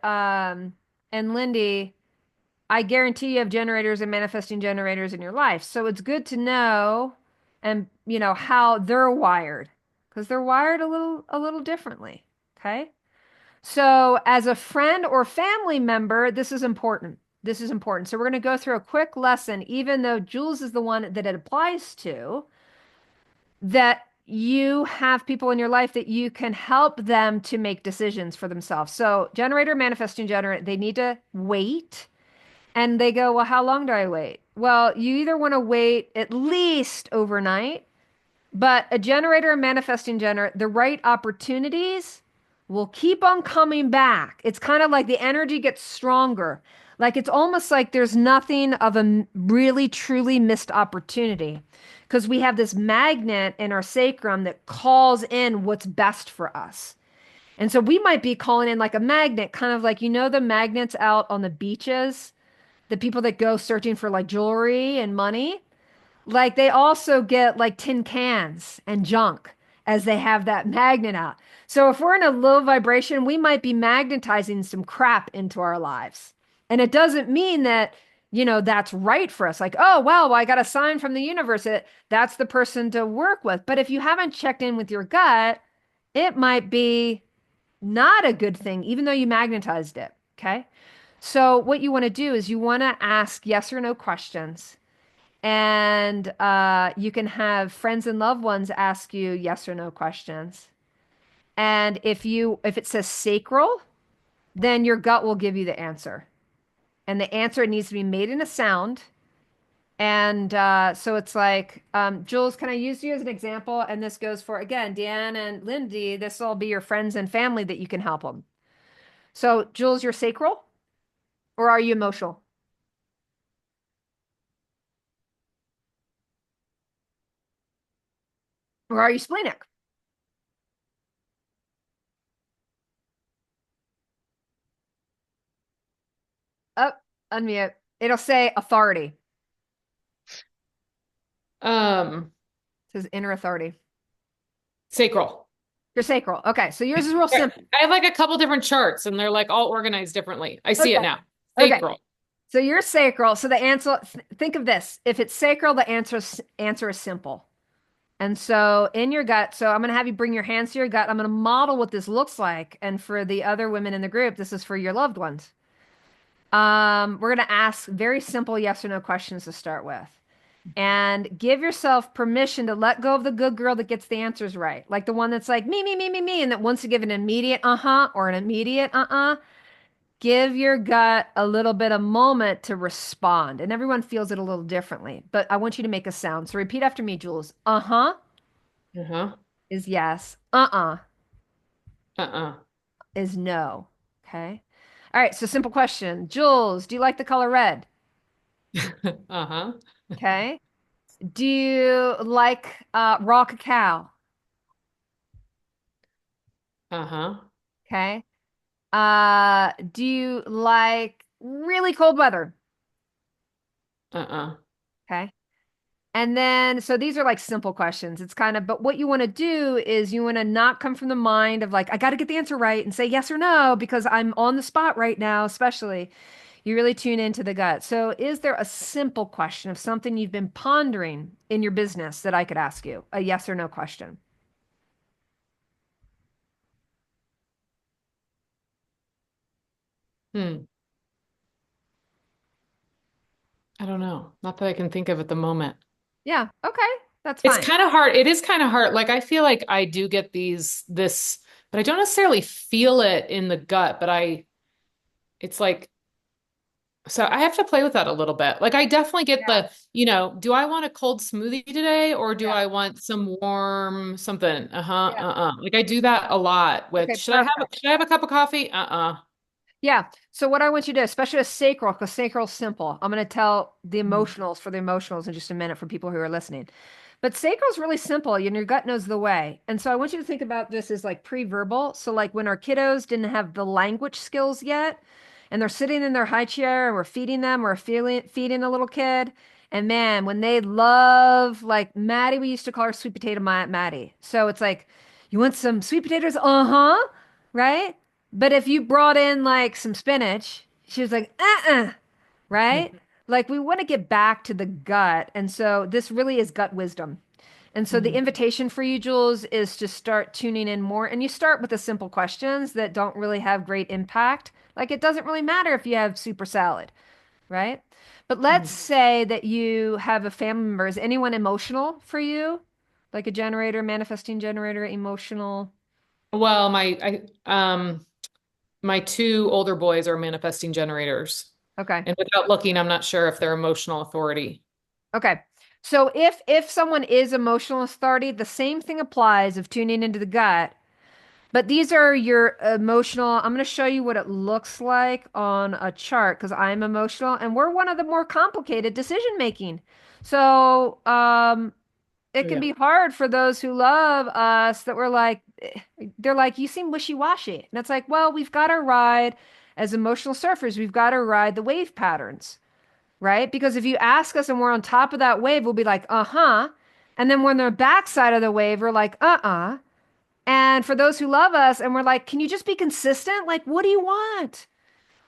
Lindy, I guarantee you have generators and manifesting generators in your life. So it's good to know and how they're wired because they're wired a little differently. Okay? So, as a friend or family member, this is important. This is important. So, we're going to go through a quick lesson, even though Jules is the one that it applies to, that you have people in your life that you can help them to make decisions for themselves. So, generator, manifesting generator, they need to wait. And they go, well, how long do I wait? Well, you either want to wait at least overnight, but a generator, a manifesting generator, the right opportunities will keep on coming back. It's kind of like the energy gets stronger. Like it's almost like there's nothing of a really truly missed opportunity because we have this magnet in our sacrum that calls in what's best for us. And so we might be calling in like a magnet, kind of like, the magnets out on the beaches, the people that go searching for like jewelry and money. Like they also get like tin cans and junk as they have that magnet out. So if we're in a low vibration, we might be magnetizing some crap into our lives. And it doesn't mean that, that's right for us. Like, oh, well, I got a sign from the universe that that's the person to work with. But if you haven't checked in with your gut, it might be not a good thing, even though you magnetized it. Okay. So what you want to do is you want to ask yes or no questions and you can have friends and loved ones ask you yes or no questions. And if it says sacral, then your gut will give you the answer. And the answer needs to be made in a sound. And so it's like, Jules, can I use you as an example? And this goes for, again, Deanne and Lindy. This will be your friends and family that you can help them. So, Jules, you're sacral or are you emotional? Or are you splenic? Up, unmute. It'll say authority. Um, It says inner authority. Sacral. You're sacral. Okay, so yours is real I simple. have like a couple different charts and they're like all organized differently. I see it Okay. now. Okay. Sacral. So you're sacral. So the answer, think of this. If it's sacral, the answer is simple. And so in your gut, so I'm going to have you bring your hands to your gut. I'm going to model what this looks like. And for the other women in the group, this is for your loved ones. We're going to ask very simple yes or no questions to start with. And give yourself permission to let go of the good girl that gets the answers right. Like the one that's like, me, and that wants to give an immediate uh-huh or an immediate uh-uh. Give your gut a little bit of moment to respond. And everyone feels it a little differently. But I want you to make a sound. So repeat after me, Jules. Uh-huh Uh-huh. is yes. Uh-uh Uh-uh. is no. Okay. All right. So simple question. Jules, do you like the color red? Uh-huh. Okay. Do you like raw cacao? Uh-huh. Okay. Do you like really cold weather? Uh-uh. Okay. And then, so these are like simple questions. It's kind of, but what you want to do is you want to not come from the mind of like, I got to get the answer right and say yes or no because I'm on the spot right now, especially. You really tune into the gut. So, is there a simple question of something you've been pondering in your business that I could ask you? A yes or no question. Hmm. I don't know. Not that I can think of at the moment. Yeah. Okay. That's It's fine. kind of hard. It is kind of hard. Like I feel like I do get this, but I don't necessarily feel it in the gut, but it's like, so I have to play with that a little bit. Like I definitely get Yeah. do I want a cold smoothie today or do Yeah. I want some warm something? Uh-huh, Yeah. Like I do that a lot with, Okay. Perfect. should I have a cup of coffee? Uh-uh. Yeah. So what I want you to do, especially with sacral, because sacral's simple. I'm going to tell the Mhm. emotionals for the emotionals in just a minute for people who are listening. But sacral's really simple, and your gut knows the way. And so I want you to think about this as like pre-verbal. So like when our kiddos didn't have the language skills yet, and they're sitting in their high chair and we're feeding them, we're feeding a little kid. And man, when they love, like Maddie, we used to call her sweet potato Maddie. So it's like, you want some sweet potatoes? Uh-huh. Right? But if you brought in like some spinach, she was like, uh-uh, right? Like we want to get back to the gut. And so this really is gut wisdom. And so the Mhm. invitation for you, Jules, is to start tuning in more. And you start with the simple questions that don't really have great impact. Like it doesn't really matter if you have super salad, right? But let's Mhm. say that you have a family member. Is anyone emotional for you? Like a generator, manifesting generator, emotional. Well, my two older boys are manifesting generators. Okay. And without looking, I'm not sure if they're emotional authority. Okay. So if someone is emotional authority, the same thing applies of tuning into the gut. But these are your emotional. I'm going to show you what it looks like on a chart because I'm emotional and we're one of the more complicated decision making. So, it can Yeah. be hard for those who love us that we're like, they're like, you seem wishy-washy. And it's like, well, we've got to ride as emotional surfers, we've got to ride the wave patterns, right? Because if you ask us and we're on top of that wave, we'll be like, uh-huh. And then when they're backside of the wave, we're like, uh-uh. And for those who love us and we're like, can you just be consistent? Like, what do you want?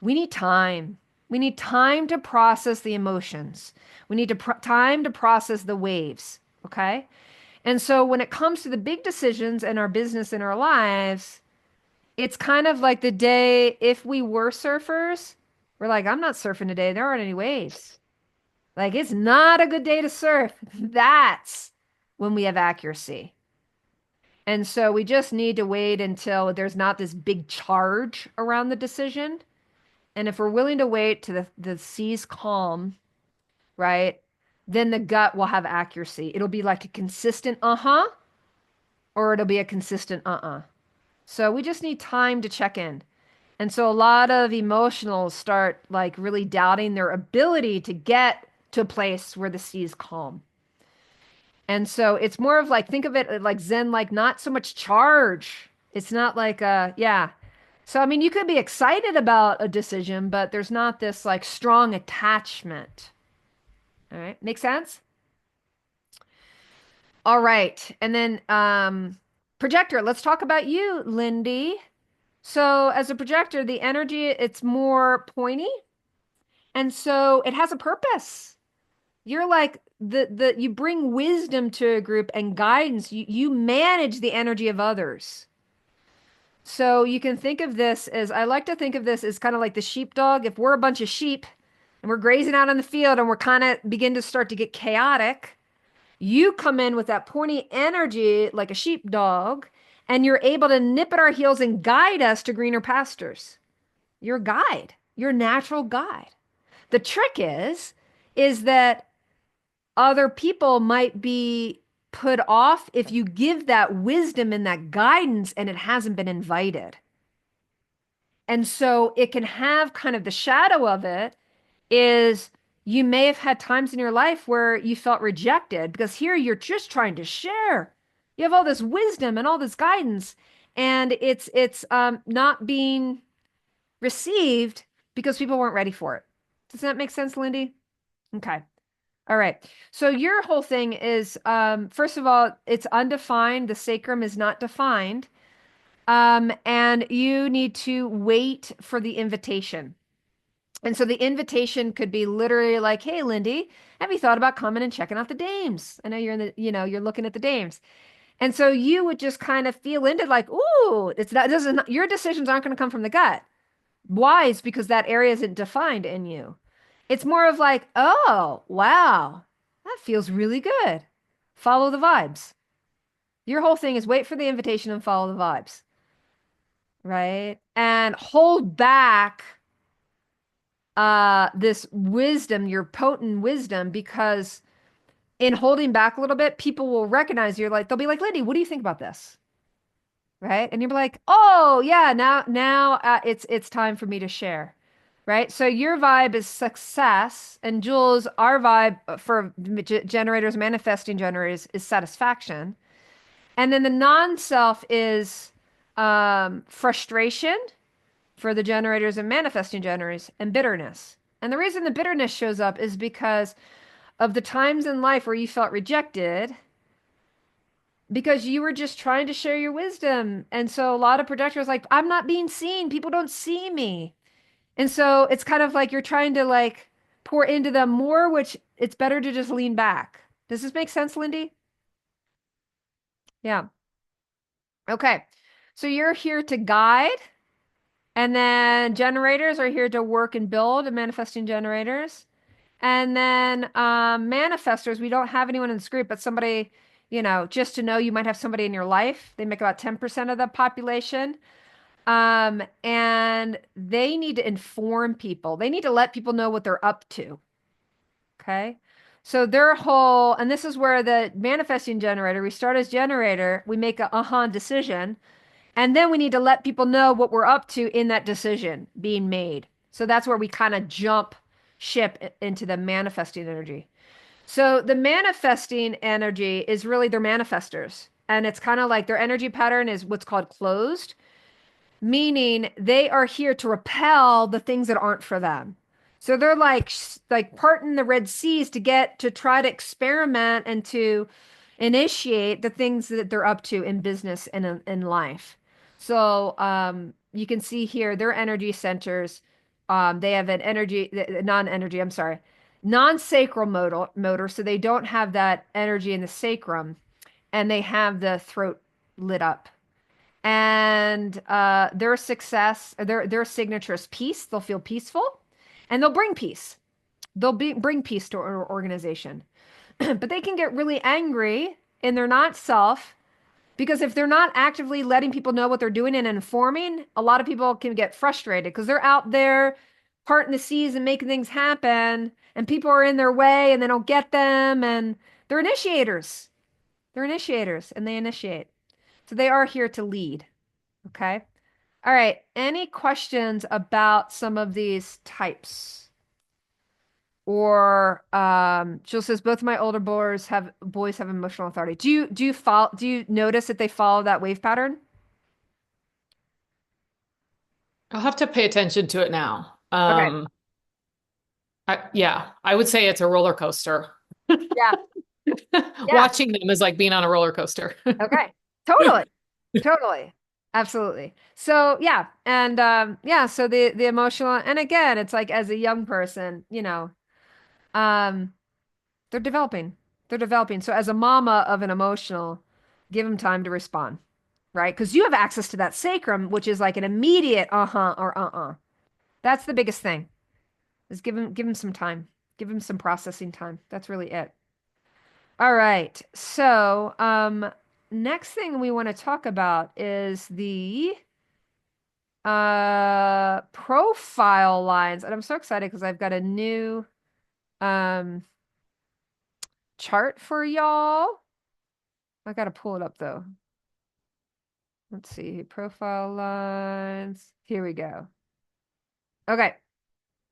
We need time. We need time to process the emotions. We need time to process the waves. Okay. And so when it comes to the big decisions in our business in our lives, it's kind of like the day if we were surfers, we're like, I'm not surfing today. There aren't any waves. Like, it's not a good day to surf. That's when we have accuracy. And so we just need to wait until there's not this big charge around the decision. And if we're willing to wait to the seas calm, right, then the gut will have accuracy. It'll be like a consistent uh-huh, or it'll be a consistent uh-uh. So we just need time to check in. And so a lot of emotionals start like really doubting their ability to get to a place where the sea is calm. And so it's more of like, think of it like Zen, like not so much charge. It's not like, yeah. So, I mean, you could be excited about a decision, but there's not this like strong attachment. All right. Make sense? All right. And then, projector, let's talk about you, Lindy. So as a projector, the energy, it's more pointy. And so it has a purpose. You're like the you bring wisdom to a group and guidance. You manage the energy of others. So you can think of this as I like to think of this as kind of like the sheepdog. If we're a bunch of sheep and we're grazing out on the field and we're kind of begin to start to get chaotic, you come in with that pointy energy like a sheepdog and you're able to nip at our heels and guide us to greener pastures. Your guide, your natural guide. The trick is that other people might be put off if you give that wisdom and that guidance and it hasn't been invited. And so it can have kind of the shadow of it is you may have had times in your life where you felt rejected because here you're just trying to share. You have all this wisdom and all this guidance and it's not being received because people weren't ready for it. Does that make sense, Lindy? Okay. All right. So your whole thing is, first of all, it's undefined. The sacrum is not defined. And you need to wait for the invitation. And so the invitation could be literally like, hey, Lindy, have you thought about coming and checking out the dames? I know you're in the, you're looking at the dames. And so you would just kind of feel into like, ooh, it's not, this is not, your decisions aren't going to come from the gut. Why? It's because that area isn't defined in you. It's more of like, oh, wow, that feels really good. Follow the vibes. Your whole thing is wait for the invitation and follow the vibes, right? And hold back this wisdom, your potent wisdom, because in holding back a little bit, people will recognize you're like, they'll be like, Lindy, what do you think about this? Right? And you'll be like, oh yeah, now it's time for me to share. Right? So your vibe is success, and Jules, our vibe for generators, manifesting generators is satisfaction. And then the non-self is frustration for the generators and manifesting generators and bitterness. And the reason the bitterness shows up is because of the times in life where you felt rejected because you were just trying to share your wisdom. And so a lot of projectors like, I'm not being seen. People don't see me. And so it's kind of like you're trying to like pour into them more, which it's better to just lean back. Does this make sense, Lindy? Yeah. Okay. So you're here to guide, and then generators are here to work and build and manifesting generators. And then manifestors, we don't have anyone in this group, but somebody just to know you might have somebody in your life. They make about 10% of the population. And they need to inform people. They need to let people know what they're up to. Okay. So their whole, and this is where the manifesting generator, we start as generator, we make a decision, and then we need to let people know what we're up to in that decision being made. So that's where we kind of jump ship into the manifesting energy. So the manifesting energy is really their manifestors. And it's kind of like their energy pattern is what's called closed, meaning they are here to repel the things that aren't for them. So they're like parting the Red Seas to get to try to experiment and to initiate the things that they're up to in business and in life. So you can see here their energy centers. They have an energy, non-energy, I'm sorry, non-sacral motor. So they don't have that energy in the sacrum, and they have the throat lit up. And their success, their signature is peace. They'll feel peaceful, and they'll bring peace. Bring peace to our organization. But they can get really angry in their not self because if they're not actively letting people know what they're doing and informing, a lot of people can get frustrated because they're out there parting the seas and making things happen, and people are in their way and they don't get them, and they're initiators. They're initiators and they initiate. So they are here to lead. Okay. All right. Any questions about some of these types? Or Jill says both of my older boys have emotional authority. Do you notice that they follow that wave pattern? I'll have to pay attention to it now. Okay. Yeah, I would say it's a roller coaster. Yeah. Yeah. Watching them is like being on a roller coaster. Okay. Totally. Totally. Absolutely. So yeah. And yeah, so the emotional, and again, it's like as a young person, um they're developing. They're developing. So as a mama of an emotional, give them time to respond, right? Because you have access to that sacrum, which is like an immediate uh-huh or uh-uh. That's the biggest thing. Is give them some time. Give them some processing time. That's really it. All right. So, next thing we want to talk about is the profile lines. And I'm so excited because I've got a new um chart for y'all. I gotta pull it up though. Let's see, profile lines. Here we go. Okay.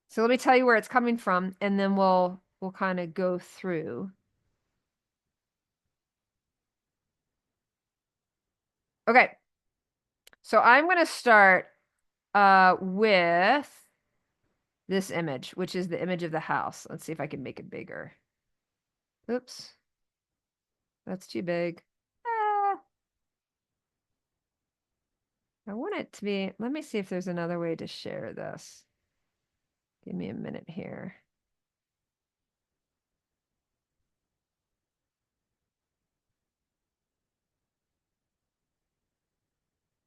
So let me tell you where it's coming from, and then we'll kind of go through. Okay. So I'm going to start with this image, which is the image of the house. Let's see if I can make it bigger. Oops. That's too big. Ah, I want it to be, let me see if there's another way to share this. Give me a minute here.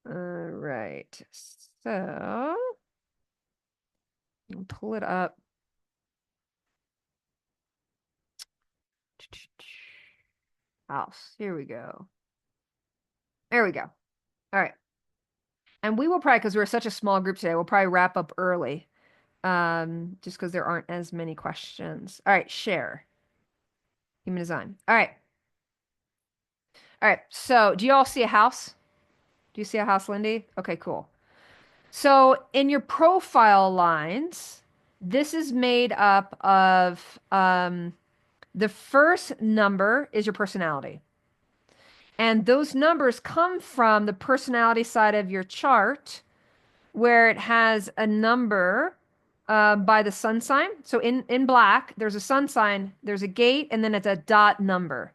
All right. So I'll pull it up. House. Here we go. There we go. All right. And we will probably, because we're such a small group today, we'll probably wrap up early. Just because there aren't as many questions. All right, share. Human design. All right. All right. So do you all see a house? Do you see a house, Lindy? Okay, cool. So in your profile lines, this is made up of the first number is your personality. And those numbers come from the personality side of your chart where it has a number by the sun sign. So in black, there's a sun sign, there's a gate, and then it's a dot number.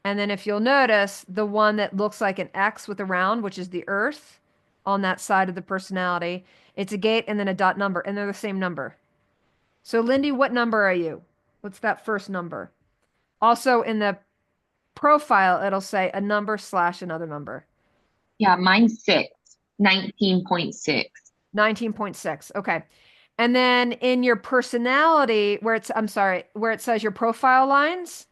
And then if you'll notice, the one that looks like an X with a round, which is the earth on that side of the personality, it's a gate and then a dot number, and they're the same number. So Lindy, what number are you? What's that first number? Also in the profile, it'll say a number slash another number. Yeah, mine's 19.6. 19.6. Okay. And then in your personality, where it says your profile lines,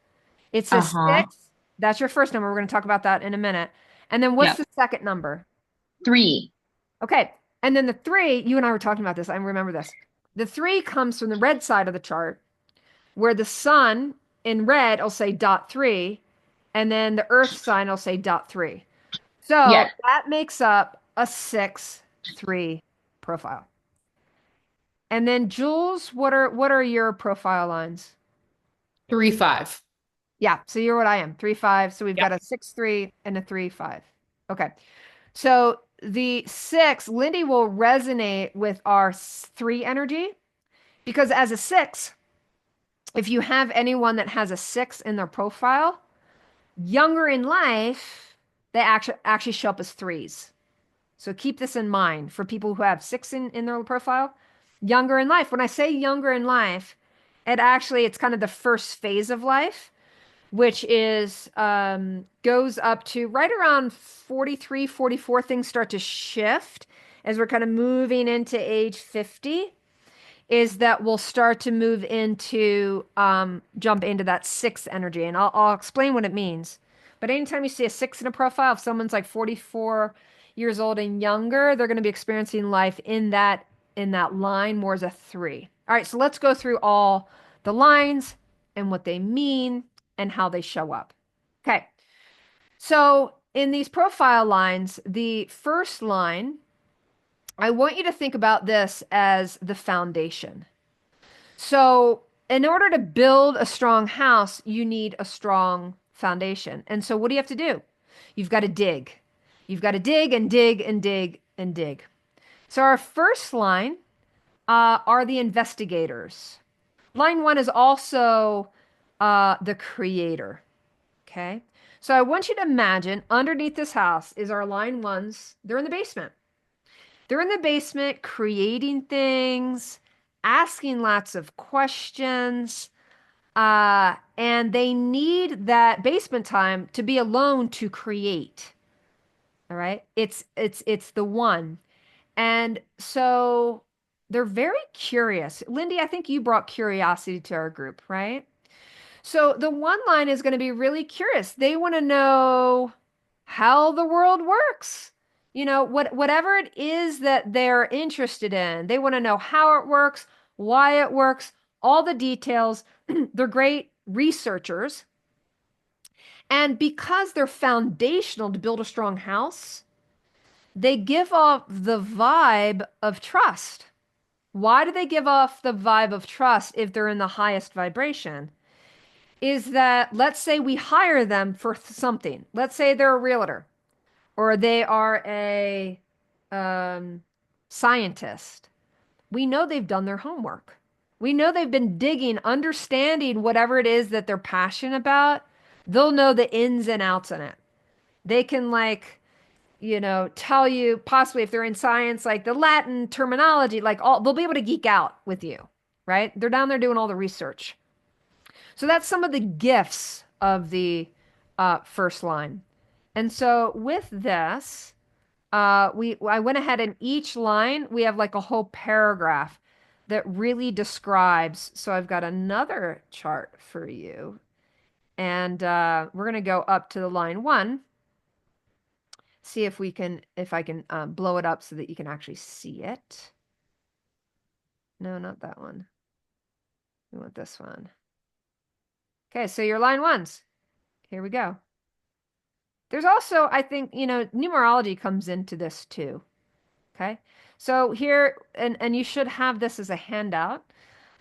it says Uh-huh. 6 That's your first number. We're going to talk about that in a minute. And then what's Yep. the second number? 3. Okay. And then the three, you and I were talking about this. I remember this. The three comes from the red side of the chart, where the sun in red will say dot three, and then the earth sign will say dot three. So Yes. that makes up a 6-3 profile. And then Jules, what are your profile lines? 3-5. Yeah, so you're what I am, 3-5. So we've Yeah. got a 6-3 and a 3-5. Okay. So the six, Lindy will resonate with our three energy because as a six, if you have anyone that has a six in their profile, younger in life, they actually show up as threes. So keep this in mind for people who have six in their profile. Younger in life. When I say younger in life, it's kind of the first phase of life, which is goes up to right around 43, 44. Things start to shift as we're kind of moving into age 50, is that we'll start to move into jump into that six energy. And I'll explain what it means. But anytime you see a six in a profile, if someone's like 44 years old and younger, they're going to be experiencing life in that line more as a three. All right, so let's go through all the lines and what they mean and how they show up. Okay. So in these profile lines, the first line, I want you to think about this as the foundation. So, in order to build a strong house, you need a strong foundation. And so, what do you have to do? You've got to dig. You've got to dig and dig and dig and dig. So, our first line are the investigators. Line one is also the creator. Okay. So, I want you to imagine underneath this house is our line ones. They're in the basement. They're in the basement creating things, asking lots of questions, and they need that basement time to be alone to create. All right, it's the one, and so they're very curious. Lindy, I think you brought curiosity to our group, right? So the one line is going to be really curious. They want to know how the world works. Whatever it is that they're interested in. They want to know how it works, why it works, all the details. They're great researchers. And because they're foundational to build a strong house, they give off the vibe of trust. Why do they give off the vibe of trust if they're in the highest vibration? Is that let's say we hire them for something. Let's say they're a realtor or they are a um, scientist. We know they've done their homework. We know they've been digging, understanding whatever it is that they're passionate about. They'll know the ins and outs in it. They can tell you possibly if they're in science, like the Latin terminology, like all they'll be able to geek out with you, right? They're down there doing all the research. So that's some of the gifts of the first line. And so with this, I went ahead and each line we have like a whole paragraph that really describes. So I've got another chart for you, and we're gonna go up to the line one. See if I can blow it up so that you can actually see it. No, not that one. We want this one. Okay, so your line ones. Here we go. There's also, I think, numerology comes into this too. Okay. So here, and you should have this as a handout,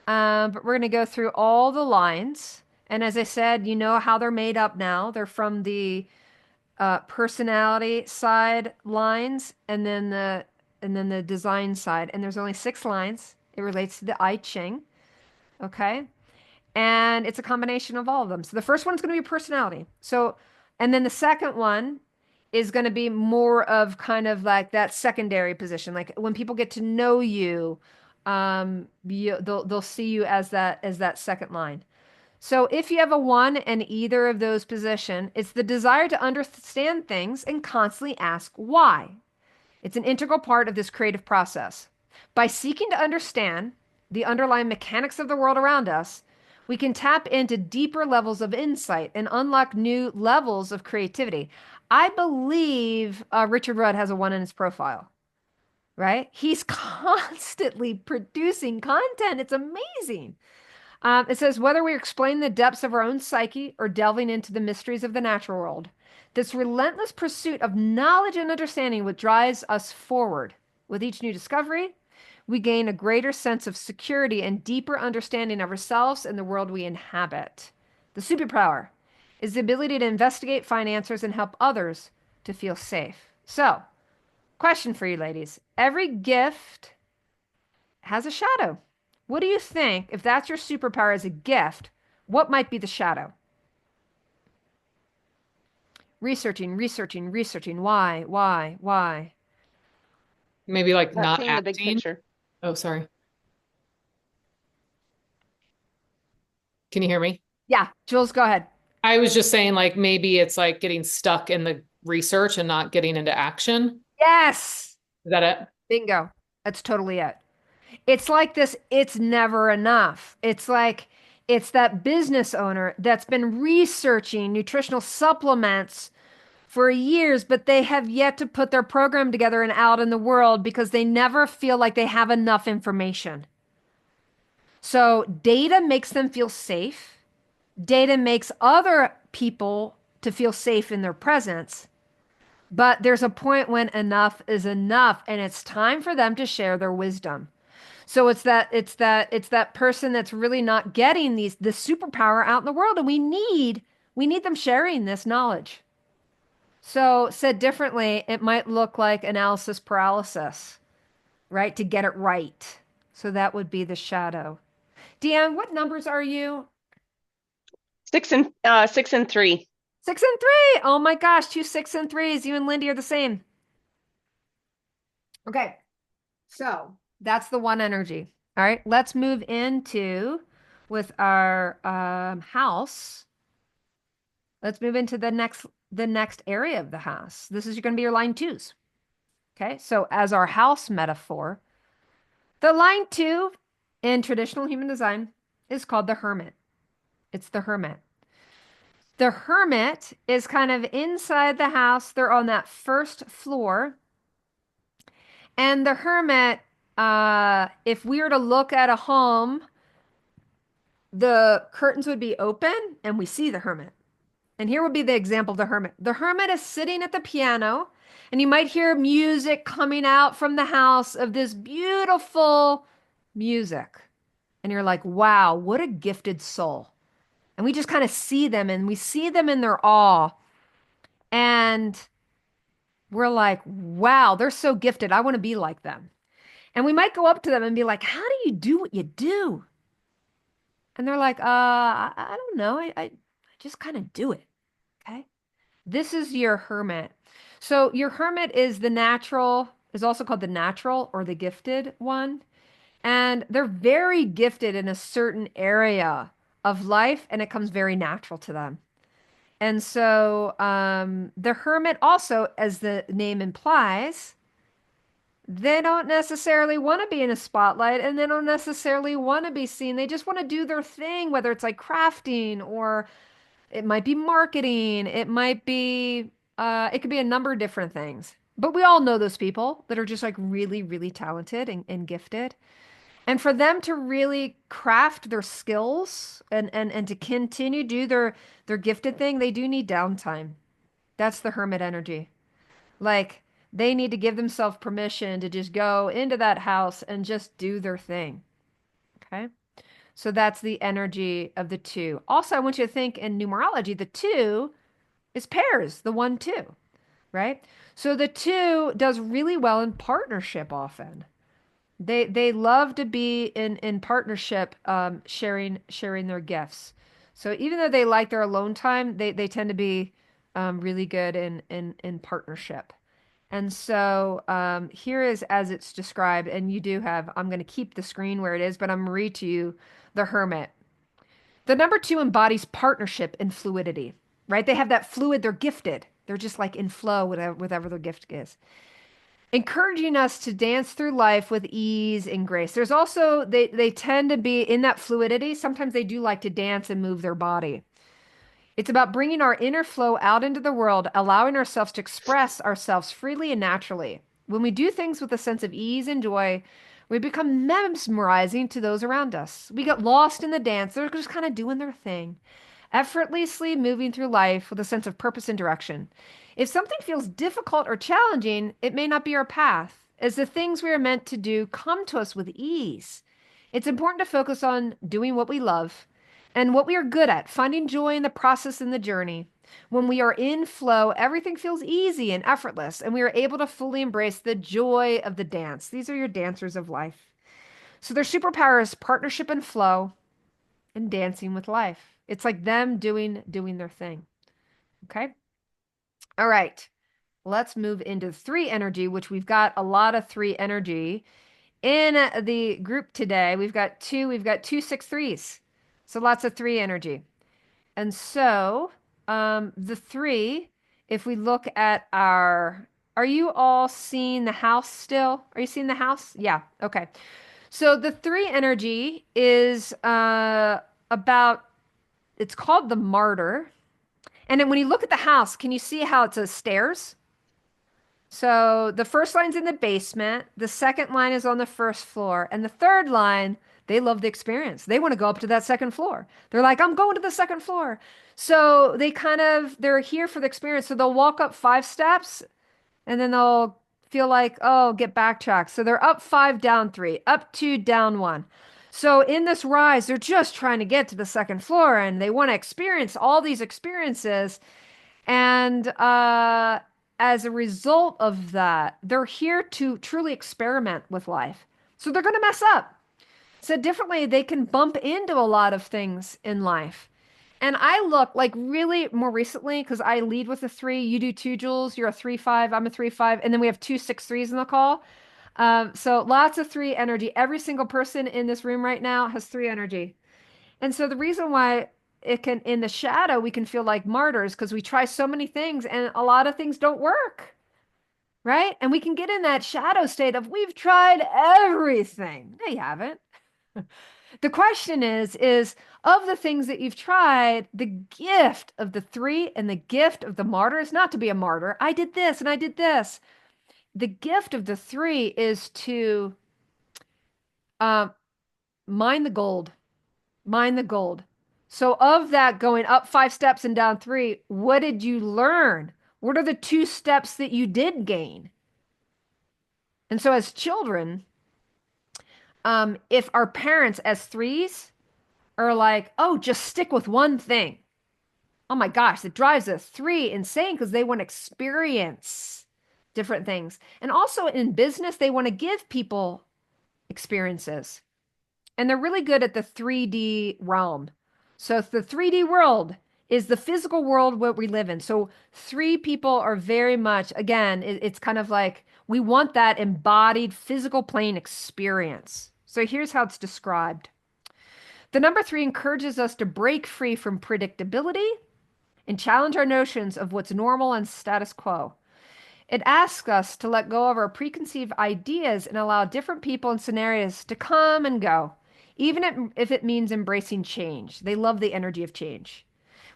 but we're going to go through all the lines. And as I said, you know how they're made up now. They're from the personality side lines and then the design side. And there's only 6 lines. It relates to the I Ching. Okay. And it's a combination of all of them. So the first one's going to be personality. So, and then the second one is going to be more of kind of like that secondary position. Like when people get to know you, they'll see you as that second line. So if you have a one in either of those position, it's the desire to understand things and constantly ask why. It's an integral part of this creative process. By seeking to understand the underlying mechanics of the world around us, We can tap into deeper levels of insight and unlock new levels of creativity. I believe Richard Rudd has a one in his profile, right? He's constantly producing content. It's amazing. It says, whether we explain the depths of our own psyche or delving into the mysteries of the natural world, this relentless pursuit of knowledge and understanding what drives us forward. With each new discovery, we gain a greater sense of security and deeper understanding of ourselves and the world we inhabit. The superpower is the ability to investigate, find answers, and help others to feel safe. So, question for you ladies. Every gift has a shadow. What do you think, if that's your superpower as a gift, what might be the shadow? Researching, researching, researching. Why, why? Maybe like Not not seeing the big acting. picture. Oh, sorry. Can you hear me? Yeah, Jules, go ahead. I was just saying, like, maybe it's like getting stuck in the research and not getting into action. Yes, Is that it? bingo. That's totally it. It's like this, it's never enough. It's like, it's that business owner that's been researching nutritional supplements for years, but they have yet to put their program together and out in the world because they never feel like they have enough information. So data makes them feel safe. Data makes other people to feel safe in their presence. But there's a point when enough is enough and it's time for them to share their wisdom. So it's that person that's really not getting this superpower out in the world and we need them sharing this knowledge. So said differently, it might look like analysis paralysis, right? To get it right. So that would be the shadow. Deanne, what numbers are you? 6 and 3. 6 and 3. Oh my gosh, two 6 and 3s. You and Lindy are the same. Okay, so that's the one energy. All right, let's move into with our house. Let's move into the next area of the house. This is going to be your line twos. Okay, so as our house metaphor, the line two in traditional human design is called the hermit. It's the hermit. The hermit is kind of inside the house. They're on that first floor. And the hermit, if we were to look at a home, the curtains would be open and we see the hermit. And here would be the example of the hermit. The hermit is sitting at the piano, and you might hear music coming out from the house of this beautiful music. And you're like, wow, what a gifted soul. And we just kind of see them and we see them in their awe. And we're like, wow, they're so gifted. I want to be like them. And we might go up to them and be like, how do you do what you do? And they're like, I don't know. I just kind of do it. Okay. This is your hermit. So your hermit is also called the natural or the gifted one. And they're very gifted in a certain area of life, and it comes very natural to them. And so the hermit also, as the name implies, they don't necessarily want to be in a spotlight and they don't necessarily want to be seen. They just want to do their thing, whether it's like crafting or it might be marketing. It could be a number of different things. But we all know those people that are just like really, really talented and gifted. And for them to really craft their skills and to continue do their gifted thing, they do need downtime. That's the hermit energy. Like they need to give themselves permission to just go into that house and just do their thing. Okay. So that's the energy of the two. Also, I want you to think in numerology, the two is pairs, the 1 2, right? So the two does really well in partnership often. They love to be in partnership, sharing their gifts. So even though they like their alone time, they tend to be really good in partnership. And so here is as it's described, and you do have, I'm going to keep the screen where it is, but I'm going to read to you the hermit. The number two embodies partnership and fluidity, right? They have that fluid, they're gifted. They're just like in flow, whatever their gift is. encouraging us to dance through life with ease and grace. There's also they tend to be in that fluidity. Sometimes they do like to dance and move their body. It's about bringing our inner flow out into the world, allowing ourselves to express ourselves freely and naturally. When we do things with a sense of ease and joy, we become mesmerizing to those around us. We get lost in the dance. They're just kind of doing their thing, effortlessly moving through life with a sense of purpose and direction. If something feels difficult or challenging, it may not be our path, as the things we are meant to do come to us with ease. It's important to focus on doing what we love and what we are good at, finding joy in the process and the journey. When we are in flow, everything feels easy and effortless, and we are able to fully embrace the joy of the dance. These are your dancers of life. So their superpower is partnership and flow and dancing with life. It's like them doing their thing. Okay? All right. Let's move into 3 energy, which we've got a lot of 3 energy in the group today. We've got 2 6 3s. So lots of 3 energy. And so, the 3, if we look at are you all seeing the house still? Are you seeing the house? Yeah. Okay. So the 3 energy is about, it's called the Martyr. And then when you look at the house, can you see how it's a stairs? So the first line's in the basement, the second line is on the first floor, and the third line, they love the experience. They want to go up to that second floor. They're like, I'm going to the second floor. So they're here for the experience. So they'll walk up 5 steps and then they'll feel like, oh, get backtracked. So they're up 5, down 3, up 2, down 1. So in this rise, they're just trying to get to the second floor and they want to experience all these experiences. And as a result of that, they're here to truly experiment with life. So they're going to mess up. Said differently, they can bump into a lot of things in life. And I look like really more recently, because I lead with a 3, you do 2, Jules, you're a 3 5, I'm a 3 5, and then we have 2 6 3s in the call. So lots of 3 energy. Every single person in this room right now has 3 energy. And so the reason why it can, in the shadow, we can feel like martyrs because we try so many things and a lot of things don't work, right? And we can get in that shadow state of we've tried everything. No, you haven't. The question is of the things that you've tried, the gift of the 3 and the gift of the martyr is not to be a martyr. I did this and I did this. The gift of the 3 is to uh, mine the gold. Mine the gold. So, of that going up 5 steps and down 3, what did you learn? What are the 2 steps that you did gain? And so, as children, if our parents, as 3s, are like, oh, just stick with one thing. Oh my gosh, it drives a 3 insane because they want to experience different things. And also in business, they want to give people experiences. And they're really good at the 3D realm. So the 3D world is the physical world what we live in. So 3 people are very much, again, it's kind of like we want that embodied physical plane experience. So here's how it's described. The number 3 encourages us to break free from predictability and challenge our notions of what's normal and status quo. It asks us to let go of our preconceived ideas and allow different people and scenarios to come and go, even if it means embracing change. They love the energy of change.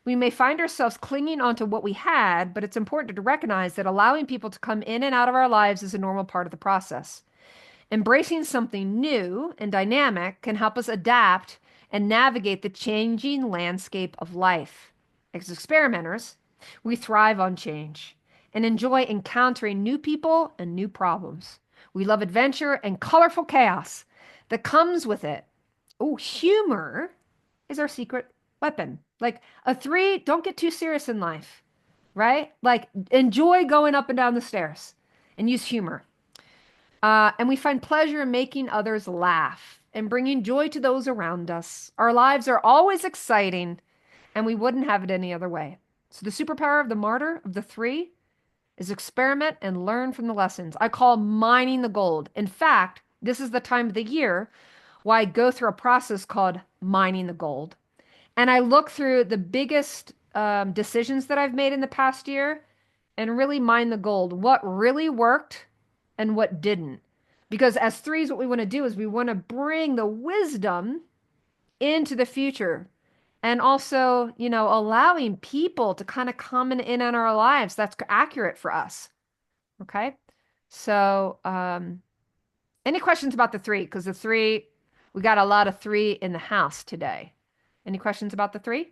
We may find ourselves clinging onto what we had, but it's important to recognize that allowing people to come in and out of our lives is a normal part of the process. Embracing something new and dynamic can help us adapt and navigate the changing landscape of life. As experimenters, we thrive on change and enjoy encountering new people and new problems. We love adventure and colorful chaos that comes with it. Oh, humor is our secret weapon. Like a 3, don't get too serious in life, right? Like enjoy going up and down the stairs and use humor. And we find pleasure in making others laugh and bringing joy to those around us. Our lives are always exciting, and we wouldn't have it any other way. So the superpower of the martyr, of the 3, is experiment and learn from the lessons. I call mining the gold. In fact, this is the time of the year why I go through a process called mining the gold. And I look through the biggest decisions that I've made in the past year and really mine the gold. What really worked and what didn't. Because as threes, what we want to do is we want to bring the wisdom into the future and also, allowing people to kind of come in on our lives that's accurate for us. Okay. So, any questions about the three? Because the three, we got a lot of three in the house today. Any questions about the three?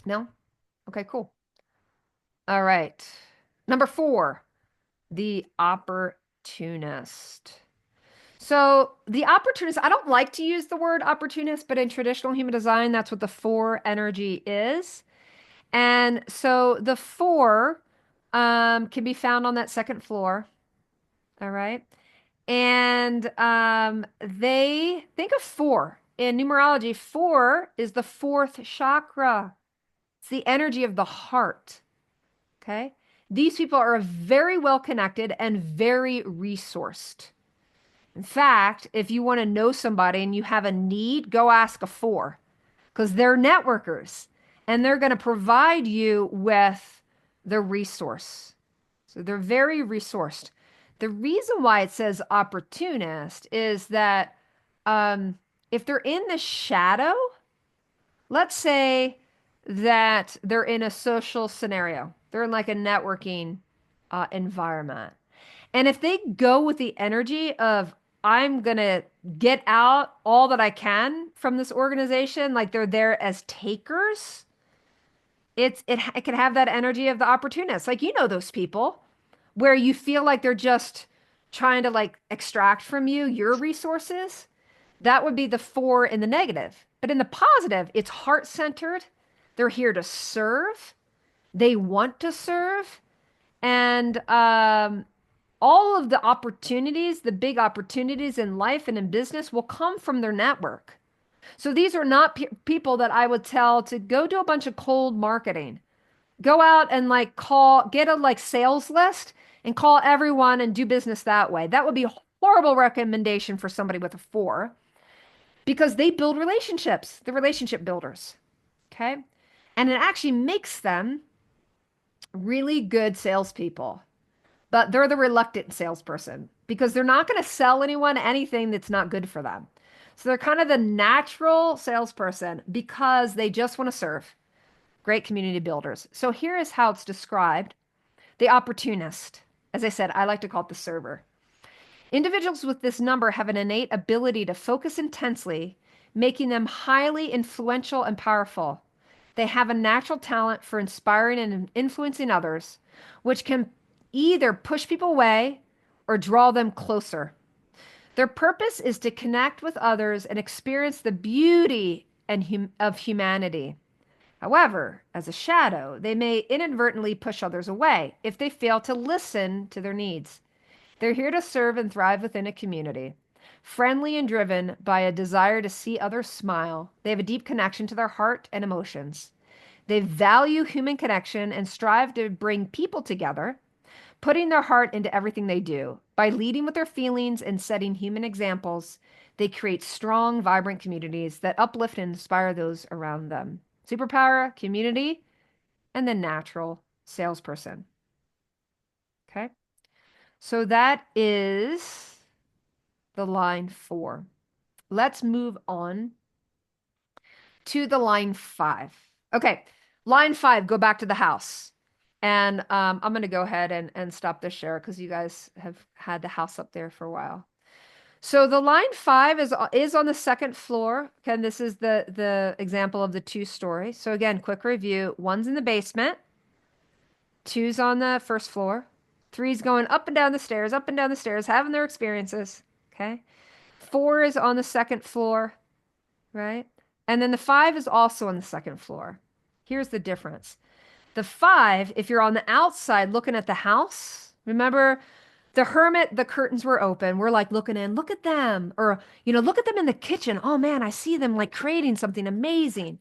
No? Okay, cool. All right. Number 4, the opportunist. So the opportunist, I don't like to use the word opportunist, but in traditional human design, that's what the 4 energy is. And so the 4 can be found on that second floor. All right. And they think of 4 in numerology. 4 is the 4th chakra. It's the energy of the heart. Okay. These people are very well connected and very resourced. In fact, if you want to know somebody and you have a need, go ask a 4 because they're networkers and they're going to provide you with the resource. So they're very resourced. The reason why it says opportunist is that if they're in the shadow, let's say that they're in a social scenario, they're in like a networking environment. And if they go with the energy of, I'm going to get out all that I can from this organization, like they're there as takers, it can have that energy of the opportunist. Like, those people where you feel like they're just trying to like extract from you your resources. That would be the 4 in the negative. But in the positive, it's heart centered. They're here to serve. They want to serve. And all of the opportunities, the big opportunities in life and in business will come from their network. So these are not people that I would tell to go do a bunch of cold marketing. Go out and like get a like sales list and call everyone and do business that way. That would be a horrible recommendation for somebody with a 4 because they build relationships, the relationship builders. Okay. And it actually makes them really good salespeople, but they're the reluctant salesperson because they're not going to sell anyone anything that's not good for them. So they're kind of the natural salesperson because they just want to serve. Great community builders. So here is how it's described. The opportunist. As I said, I like to call it the server. Individuals with this number have an innate ability to focus intensely, making them highly influential and powerful. They have a natural talent for inspiring and influencing others, which can either push people away or draw them closer. Their purpose is to connect with others and experience the beauty of humanity. However, as a shadow, they may inadvertently push others away if they fail to listen to their needs. They're here to serve and thrive within a community. Friendly and driven by a desire to see others smile, they have a deep connection to their heart and emotions. They value human connection and strive to bring people together, putting their heart into everything they do. By leading with their feelings and setting human examples, they create strong, vibrant communities that uplift and inspire those around them. Superpower, community, and the natural salesperson. Okay. So that is the line 4. Let's move on to the line 5. Okay. Line 5, go back to the house. And I'm going to go ahead and stop this share because you guys have had the house up there for a while. So the line 5 is on the second floor. Again, this is the example of the 2-story. So again, quick review. 1's in the basement. 2's on the first floor. 3's going up and down the stairs, having their experiences. Okay. 4 is on the second floor, right? And then the 5 is also on the second floor. Here's the difference. The 5, if you're on the outside looking at the house, remember the Hermit, the curtains were open. We're like looking in, look at them. Or, look at them in the kitchen. Oh man, I see them like creating something amazing,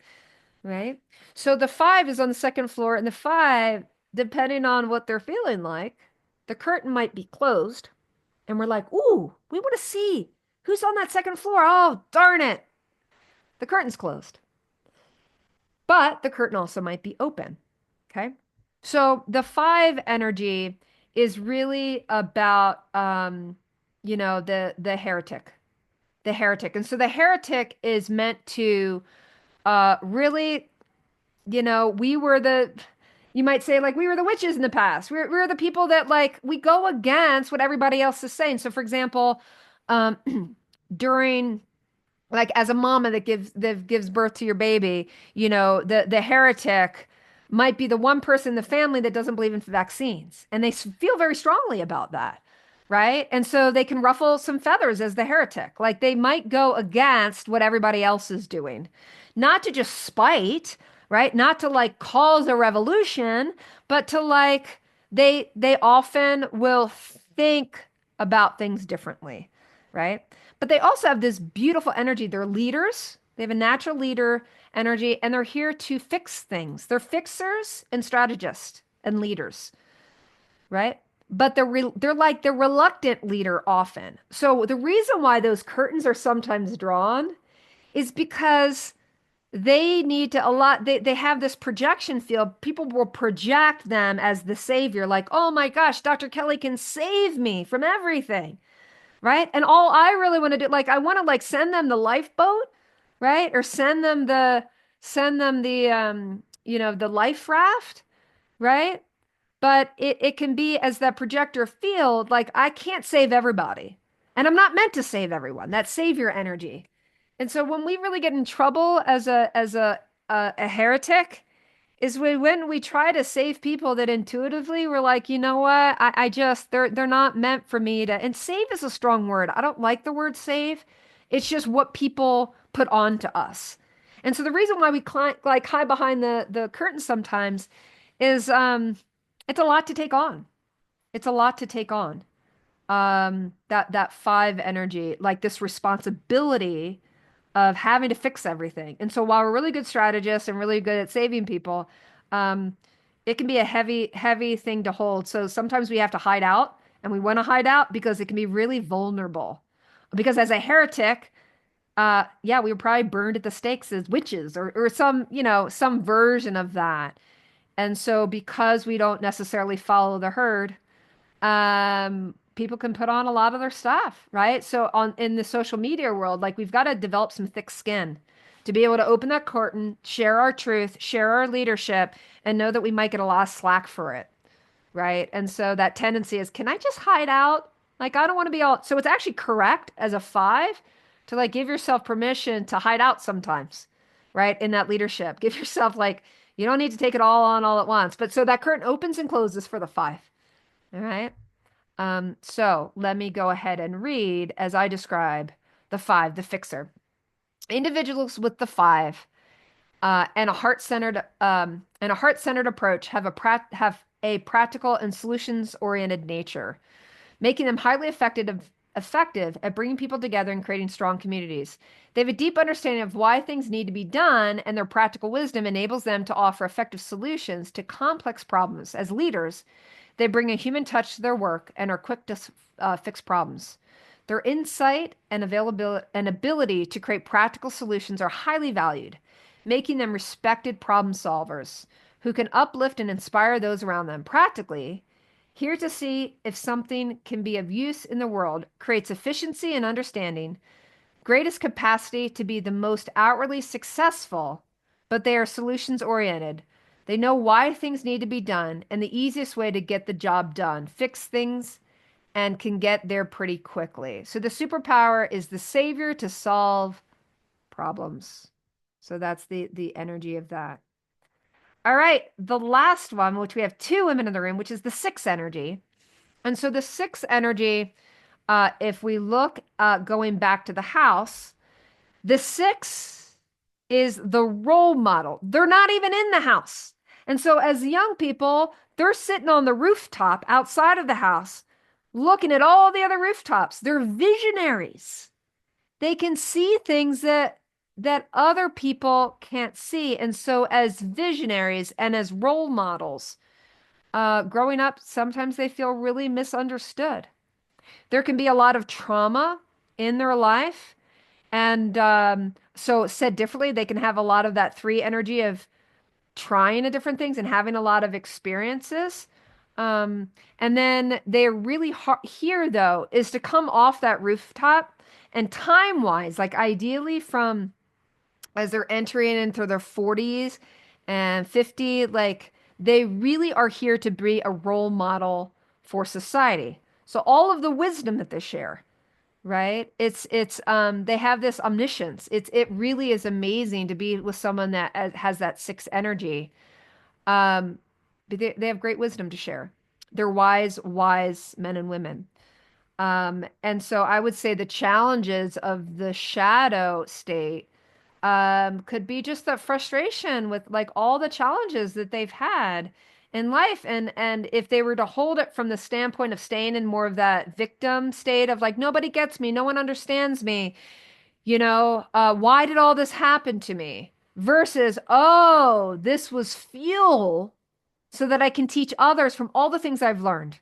right? So the 5 is on the second floor, and the 5, depending on what they're feeling like, the curtain might be closed. And we're like, ooh, we want to see who's on that second floor. Oh, darn it. The curtain's closed. But the curtain also might be open. Okay. So the 5 energy is really about the heretic. The heretic. And so the heretic is meant to really, we were you might say, like, we were the witches in the past. We were the people that, like, we go against what everybody else is saying. So, for example, um, during, like, as a mama that gives birth to your baby, the heretic might be the one person in the family that doesn't believe in vaccines, and they feel very strongly about that, right? And so they can ruffle some feathers as the heretic. Like, they might go against what everybody else is doing, not to just spite, right? Not to, like, cause a revolution, but to, like, they often will think about things differently, right? But they also have this beautiful energy. They're leaders. They have a natural leader energy, and they're here to fix things. They're fixers and strategists and leaders, right? But they're like the reluctant leader often. So the reason why those curtains are sometimes drawn is because they need to a lot they have this projection field. People will project them as the savior, like, oh my gosh, Dr. Kelly can save me from everything, right? And all I really want to do, like, I want to, like, send them the lifeboat, right? Or send them the life raft, right? But it can be as that projector field, like, I can't save everybody. And I'm not meant to save everyone. That savior energy. And so when we really get in trouble as a heretic, is when we try to save people that intuitively we're like, you know what? I just they're not meant for me to. And save is a strong word. I don't like the word save. It's just what people put on to us. And so the reason why we like hide behind the curtain sometimes is it's a lot to take on. It's a lot to take on. That five energy, like this responsibility of having to fix everything. And so while we're really good strategists and really good at saving people, um, it can be a heavy, heavy thing to hold. So sometimes we have to hide out, and we want to hide out because it can be really vulnerable. Because as a heretic, yeah, we were probably burned at the stakes as witches or some version of that. And so because we don't necessarily follow the herd, people can put on a lot of their stuff, right? So on in the social media world, like, we've got to develop some thick skin to be able to open that curtain, share our truth, share our leadership, and know that we might get a lot of slack for it, right? And so that tendency is, can I just hide out? Like, I don't want to be all. So it's actually correct as a five to, like, give yourself permission to hide out sometimes, right? In that leadership, give yourself, like, you don't need to take it all on all at once. But so that curtain opens and closes for the five. All right. So let me go ahead and read as I describe the five, the fixer. Individuals with the five and a heart-centered approach have a practical and solutions-oriented nature, making them highly effective at bringing people together and creating strong communities. They have a deep understanding of why things need to be done, and their practical wisdom enables them to offer effective solutions to complex problems. As leaders, they bring a human touch to their work and are quick to fix problems. Their insight and availability and ability to create practical solutions are highly valued, making them respected problem solvers who can uplift and inspire those around them. Practically, here to see if something can be of use in the world, creates efficiency and understanding, greatest capacity to be the most outwardly successful, but they are solutions oriented. They know why things need to be done and the easiest way to get the job done, fix things, and can get there pretty quickly. So the superpower is the savior to solve problems. So that's the energy of that. All right, the last one, which we have two women in the room, which is the six energy. And so the six energy, if we look going back to the house, the six is the role model. They're not even in the house. And so as young people, they're sitting on the rooftop outside of the house, looking at all the other rooftops. They're visionaries. They can see things that other people can't see. And so as visionaries and as role models, growing up, sometimes they feel really misunderstood. There can be a lot of trauma in their life. And so, said differently, they can have a lot of that three energy of trying different things and having a lot of experiences. Um, and then they're really hard here though, is to come off that rooftop and time-wise, like ideally from as they're entering into their 40s and 50, like they really are here to be a role model for society. So all of the wisdom that they share, right? It's they have this omniscience. It really is amazing to be with someone that has that sixth energy. Um, but they have great wisdom to share. They're wise, wise men and women. And so I would say the challenges of the shadow state could be just the frustration with like all the challenges that they've had in life. And if they were to hold it from the standpoint of staying in more of that victim state of like, nobody gets me, no one understands me, why did all this happen to me? Versus, oh, this was fuel so that I can teach others from all the things I've learned,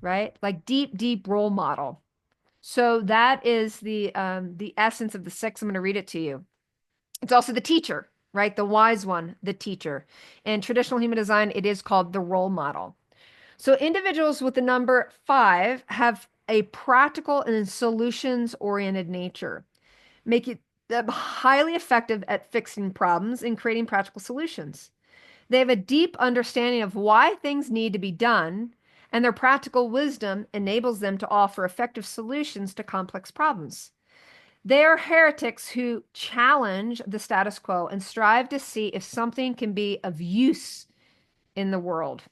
right? Like deep, deep role model. So that is the essence of the six. I'm going to read it to you. It's also the teacher, right? The wise one, the teacher. In traditional human design, it is called the role model. So individuals with the number five have a practical and solutions oriented nature, making them highly effective at fixing problems and creating practical solutions. They have a deep understanding of why things need to be done, and their practical wisdom enables them to offer effective solutions to complex problems. They are heretics who challenge the status quo and strive to see if something can be of use in the world.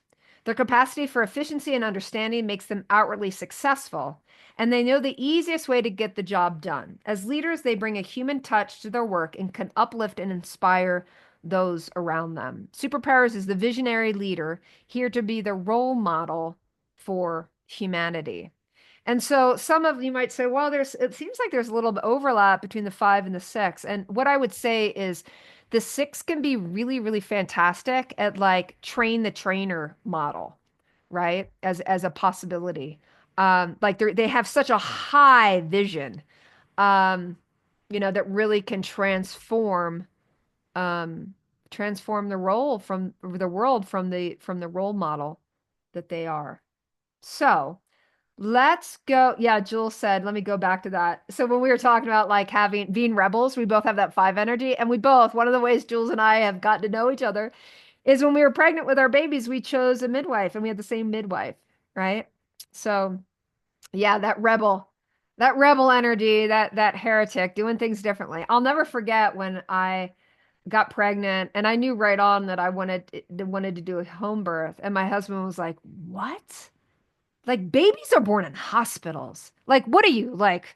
Their capacity for efficiency and understanding makes them outwardly successful, and they know the easiest way to get the job done. As leaders, they bring a human touch to their work and can uplift and inspire those around them. Superpowers is the visionary leader, here to be the role model for humanity. And so some of you might say, well, it seems like there's a little bit overlap between the five and the six. And what I would say is the six can be really, really fantastic at like train the trainer model, right? As a possibility. Like they have such a high vision, um, that really can um, transform the role from the world from the role model that they are. So let's go. Yeah, Jules said, let me go back to that. So when we were talking about like being rebels, we both have that five energy. And one of the ways Jules and I have gotten to know each other is when we were pregnant with our babies, we chose a midwife and we had the same midwife, right? So yeah, that rebel energy, that heretic doing things differently. I'll never forget when I got pregnant and I knew right on that I wanted to do a home birth. And my husband was like, what? Like babies are born in hospitals. Like, what are you like,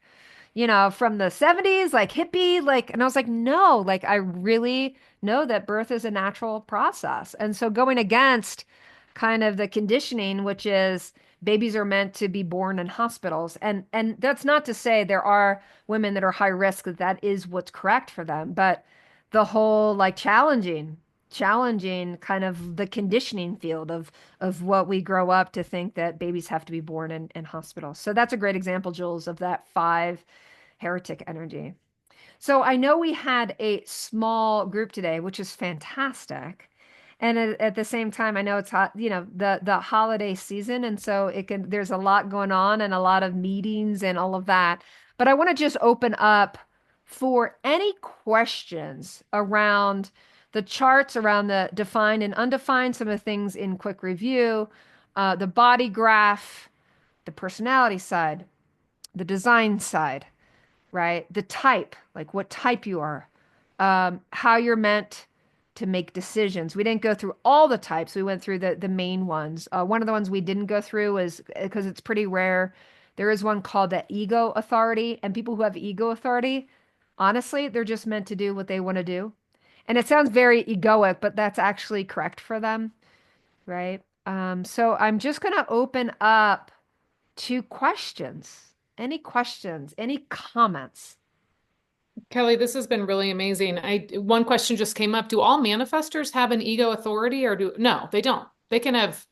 from the 70s, like hippie, like, and I was like, no, like I really know that birth is a natural process. And so going against kind of the conditioning, which is babies are meant to be born in hospitals. And that's not to say there are women that are high risk that is what's correct for them, but the whole like challenging kind of the conditioning field of what we grow up to think that babies have to be born in hospitals. So that's a great example, Jules, of that five heretic energy. So I know we had a small group today, which is fantastic. And at the same time, I know it's hot, the holiday season, and so there's a lot going on and a lot of meetings and all of that. But I want to just open up for any questions around the charts, around the defined and undefined, some of the things in quick review, the body graph, the personality side, the design side, right? The type, like what type you are, how you're meant to make decisions. We didn't go through all the types. We went through the main ones. One of the ones we didn't go through is because it's pretty rare. There is one called the ego authority, and people who have ego authority, honestly, they're just meant to do what they want to do. And it sounds very egoic, but that's actually correct for them, right? So I'm just going to open up to questions. Any questions? Any comments? Kelly, this has been really amazing. One question just came up. Do all manifestors have an ego authority or no, they don't. They can have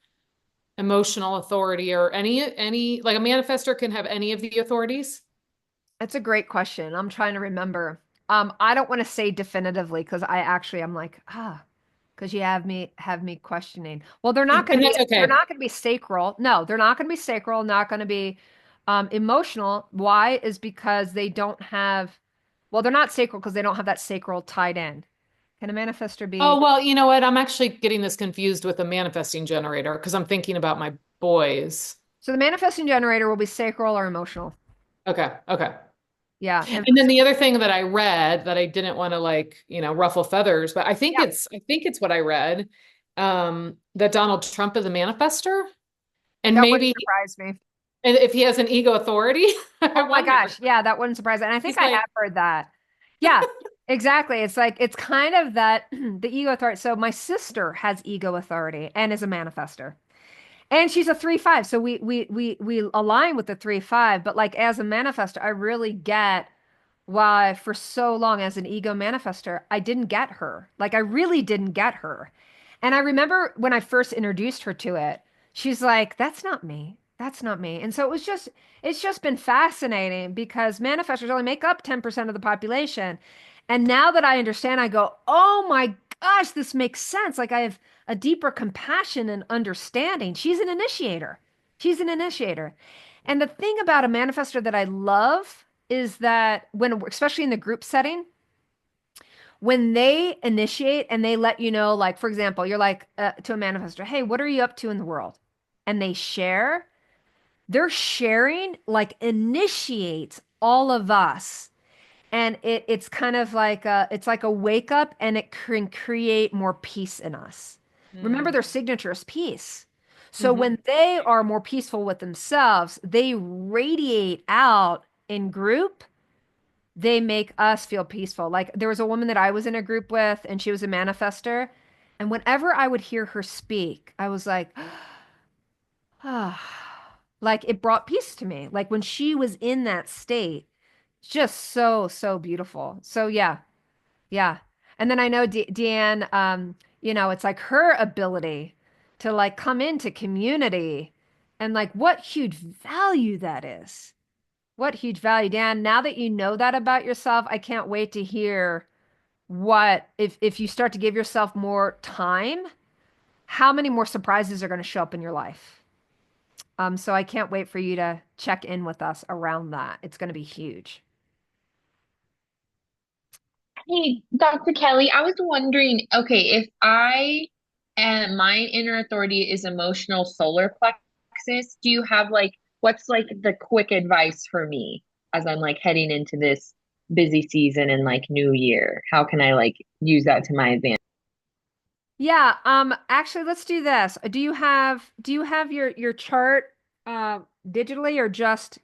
emotional authority or any like a manifestor can have any of the authorities. That's a great question. I'm trying to remember. I don't want to say definitively because I'm like, because you have me questioning. Well, they're not going And to be that's they're okay. not going to be sacral. No, they're not going to be sacral, not going to be emotional. Why? Is because they don't have well, they're not sacral because they don't have that sacral tied in. Can a manifestor Oh, be well, you know what? I'm actually getting this confused with a manifesting generator because I'm thinking about my boys. so the manifesting generator will be sacral or emotional. Okay, okay. Yeah. And then the other thing that I read that I didn't want to like, ruffle feathers, but Yeah, I think it's what I read, that Donald Trump is a manifester. And that wouldn't maybe surprise me. and if he has an ego authority, I Oh my wonder. gosh. Yeah, that wouldn't surprise me. And I think He's I have like, heard that. Yeah, exactly. It's like it's kind of that the ego authority. So my sister has ego authority and is a manifester. And she's a 3-5. So we align with the 3-5, but like as a manifester, I really get why for so long as an ego manifester, I didn't get her. Like I really didn't get her. And I remember when I first introduced her to it, she's like, that's not me. That's not me. And so it's just been fascinating because manifestors only make up 10% of the population. And now that I understand, I go, oh my gosh, this makes sense. Like I have a deeper compassion and understanding. She's an initiator. She's an initiator. And the thing about a manifestor that I love is that when, especially in the group setting, when they initiate and they let you know, like, for example, you're like to a manifestor, hey, what are you up to in the world? And they share, their sharing like initiates all of us. And it's kind of like it's like a wake up and it can create more peace in us. Remember, mm, their signature is peace. So hmm. when they are more peaceful with themselves, they radiate out in group, they make us feel peaceful. Like there was a woman that I was in a group with, and she was a manifester. And whenever I would hear her speak, I was like, ah, like it brought peace to me. Like when she was in that state, just so, so beautiful. So yeah, yeah. And then I know Deanne, it's like her ability to like come into community and like what huge value that is. What huge value, Dan. Now that you know that about yourself, I can't wait to hear what if you start to give yourself more time, how many more surprises are going to show up in your life. So I can't wait for you to check in with us around that. It's going to be huge. Hey, Dr. Kelly, I was wondering, okay, if I and my inner authority is emotional solar plexus, do you have like what's like the quick advice for me as I'm like heading into this busy season and like new year? How can I like use that to my advantage? Yeah, actually let's do this. Do you have your chart digitally or just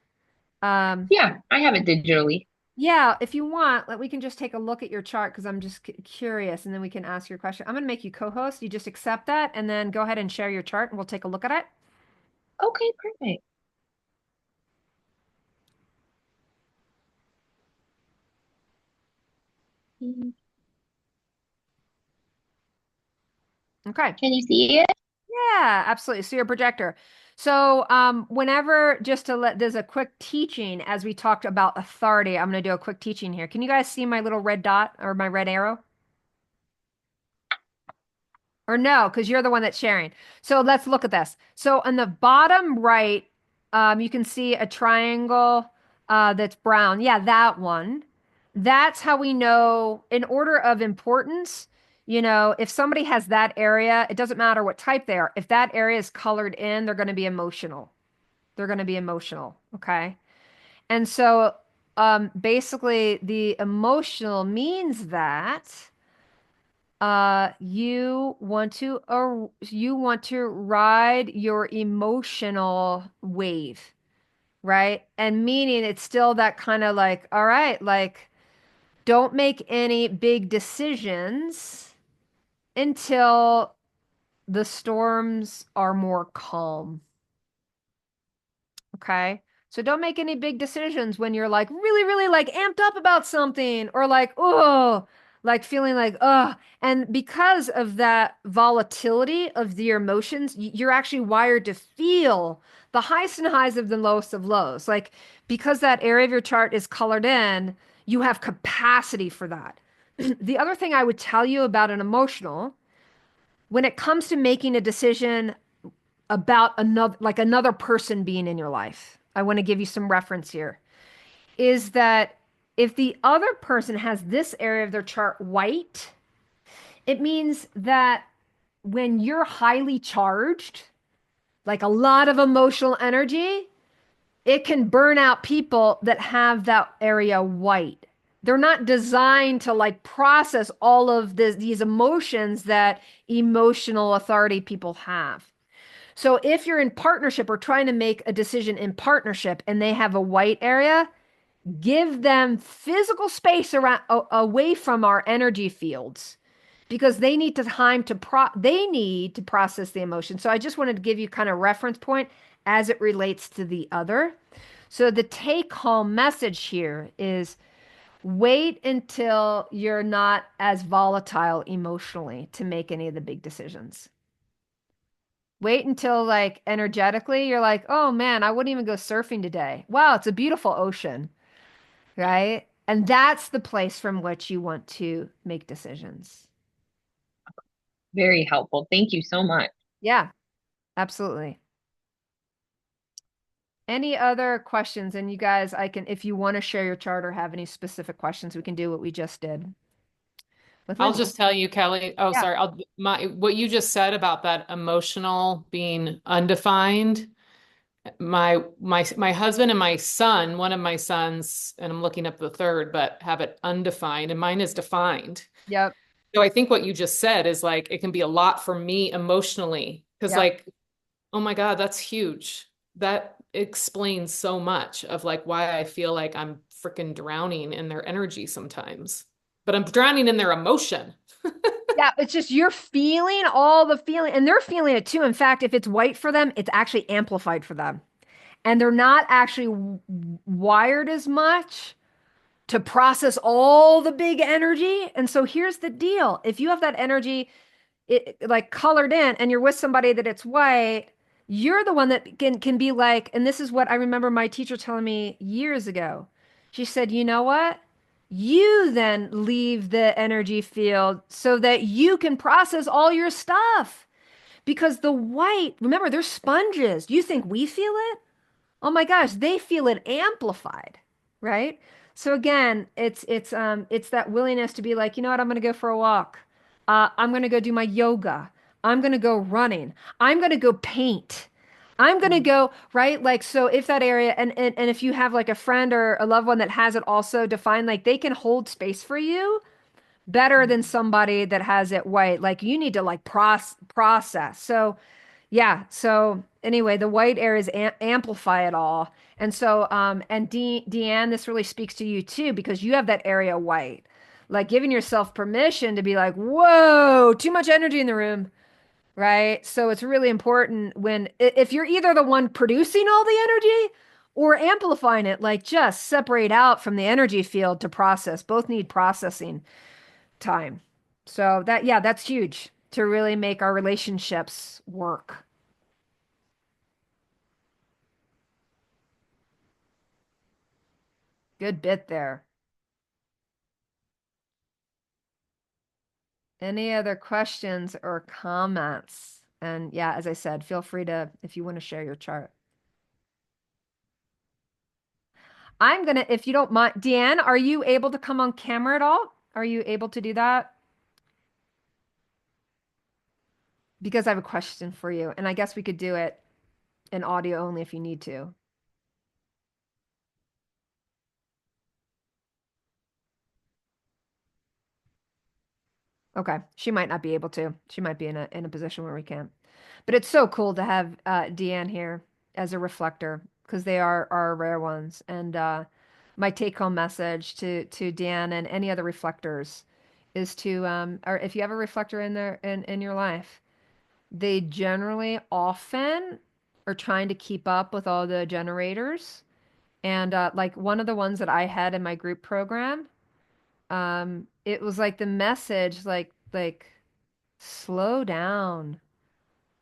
um Yeah, I have it digitally. yeah, if you want, we can just take a look at your chart because I'm just curious and then we can ask your question. I'm going to make you co-host. You just accept that and then go ahead and share your chart and we'll take a look at it. Okay, perfect. Can Okay. you see it? Yeah, absolutely. So you're a projector. So whenever just to let there's a quick teaching as we talked about authority, I'm going to do a quick teaching here. Can you guys see my little red dot or my red arrow? Or no, because you're the one that's sharing. So let's look at this. So on the bottom right, you can see a triangle that's brown. Yeah, that one. That's how we know in order of importance, if somebody has that area, it doesn't matter what type they are. If that area is colored in, they're going to be emotional. They're going to be emotional. Okay. And so basically, the emotional means that you want to ride your emotional wave, right? And meaning it's still that kind of like, all right, like don't make any big decisions until the storms are more calm. Okay. So don't make any big decisions when you're like really, really like amped up about something or like, oh, like feeling like, oh. And because of that volatility of your emotions, you're actually wired to feel the highest and highs of the lowest of lows. Like because that area of your chart is colored in, you have capacity for that. The other thing I would tell you about an emotional when it comes to making a decision about another person being in your life, I want to give you some reference here, is that if the other person has this area of their chart white, it means that when you're highly charged, like a lot of emotional energy, it can burn out people that have that area white. They're not designed to like process all of these emotions that emotional authority people have. So if you're in partnership or trying to make a decision in partnership and they have a white area, give them physical space around away from our energy fields because they need to time to they need to process the emotion. So I just wanted to give you kind of reference point as it relates to the other. So the take home message here is wait until you're not as volatile emotionally to make any of the big decisions. Wait until like energetically you're like, "Oh man, I wouldn't even go surfing today. Wow, it's a beautiful ocean." Right? And that's the place from which you want to make decisions. Very helpful. Thank you so much. Yeah, absolutely. Any other questions? And you guys, I can, if you want to share your chart or have any specific questions, we can do what we just did with I'll Lindsay. just tell you, Kelly. Oh, Yeah. sorry. What you just said about that emotional being undefined. My husband and my son, one of my sons, and I'm looking up the third, but have it undefined, and mine is defined. Yep. So I think what you just said is like it can be a lot for me emotionally because Yep. like, oh my God, that's huge. That explains so much of like why I feel like I'm freaking drowning in their energy sometimes. But I'm drowning in their emotion. Yeah. It's just you're feeling all the feeling, and they're feeling it too. In fact, if it's white for them, it's actually amplified for them. And they're not actually wired as much to process all the big energy. And so here's the deal. If you have that energy like colored in and you're with somebody that it's white, you're the one that can be like, and this is what I remember my teacher telling me years ago. She said, "You know what? You then leave the energy field so that you can process all your stuff." Because the white, remember, they're sponges. You think we feel it? Oh my gosh, they feel it amplified, right? So again, it's that willingness to be like, you know what, I'm gonna go for a walk. I'm gonna go do my yoga. I'm gonna go running. I'm gonna go paint. I'm gonna go, right? Like, so if that area and if you have like a friend or a loved one that has it also defined, like they can hold space for you better than somebody that has it white. Like you need to like process. So yeah. So anyway, the white areas amplify it all. And so, and Deanne, this really speaks to you too, because you have that area white, like giving yourself permission to be like, whoa, too much energy in the room. Right. So it's really important when, if you're either the one producing all the energy or amplifying it, like just separate out from the energy field to process. Both need processing time. So that, yeah, that's huge to really make our relationships work. Good bit there. Any other questions or comments? And yeah, as I said, feel free to, if you want to share your chart. I'm gonna, if you don't mind, Deanne, are you able to come on camera at all? Are you able to do that? Because I have a question for you, and I guess we could do it in audio only if you need to. Okay, she might not be able to. She might be in a position where we can't. But it's so cool to have Deanne here as a reflector because they are rare ones. And my take home message to Deanne and any other reflectors is to or if you have a reflector in there in your life, they generally often are trying to keep up with all the generators. And like one of the ones that I had in my group program, it was like the message like slow down.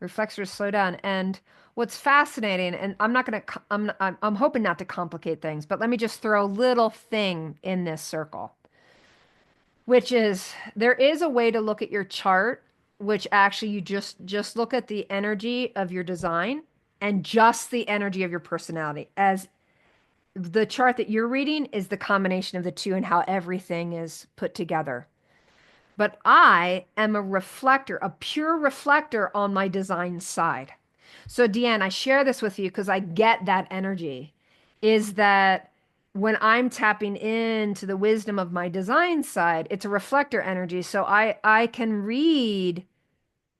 Reflectors slow down. And what's fascinating, and I'm not going to, I'm hoping not to complicate things, but let me just throw a little thing in this circle, which is there is a way to look at your chart which actually you just look at the energy of your design and just the energy of your personality. As the chart that you're reading is the combination of the two and how everything is put together. But I am a reflector, a pure reflector on my design side. So, Deanne, I share this with you because I get that energy. Is that when I'm tapping into the wisdom of my design side, it's a reflector energy. So I can read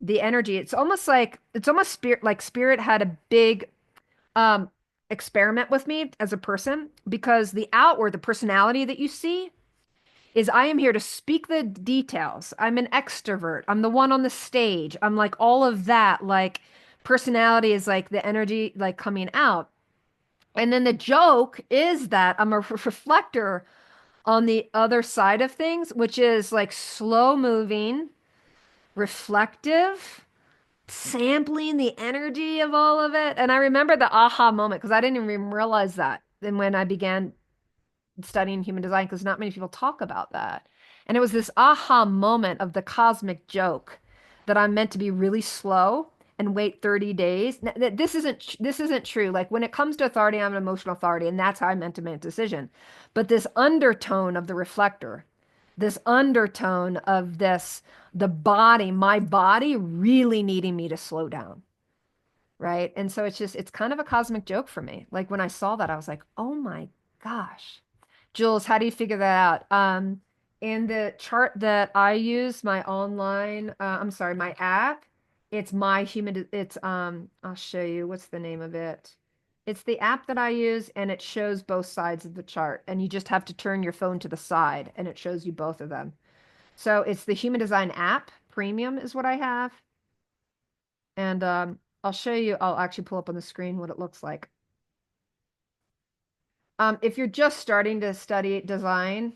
the energy. It's almost spirit, like spirit had a big um experiment with me as a person, because the outward, the personality that you see is I am here to speak the details. I'm an extrovert. I'm the one on the stage. I'm like all of that. Like personality is like the energy like coming out. And then the joke is that I'm a reflector on the other side of things, which is like slow moving, reflective, sampling the energy of all of it. And I remember the aha moment because I didn't even realize that. Then when I began studying human design, because not many people talk about that. And it was this aha moment of the cosmic joke that I'm meant to be really slow and wait 30 days. This isn't true. Like when it comes to authority, I'm an emotional authority, and that's how I meant to make a decision. But this undertone of the reflector, this undertone of this, the body, my body really needing me to slow down. Right. And so it's kind of a cosmic joke for me. Like when I saw that, I was like, oh my gosh. Jules, how do you figure that out? In the chart that I use, my online, I'm sorry, my app, I'll show you, what's the name of it? It's the app that I use and it shows both sides of the chart. And you just have to turn your phone to the side and it shows you both of them. So it's the Human Design app, premium is what I have. And I'll show you, I'll actually pull up on the screen what it looks like. If you're just starting to study design,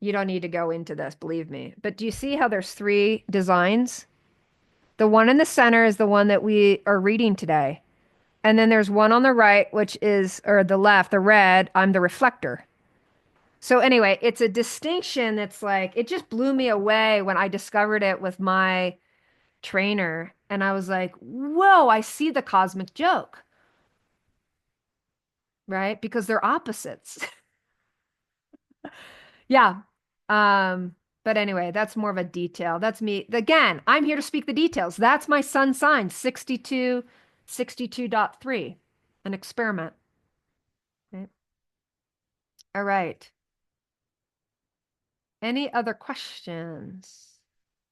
you don't need to go into this, believe me. But do you see how there's three designs? The one in the center is the one that we are reading today. And then there's one on the right, which is, or the left, the red, I'm the reflector. So anyway, it's a distinction that's like, it just blew me away when I discovered it with my trainer. And I was like, whoa, I see the cosmic joke, right? Because they're opposites. Yeah. But anyway, that's more of a detail. That's me. Again, I'm here to speak the details. That's my sun sign, 62.3, an experiment. Okay. All right. Any other questions?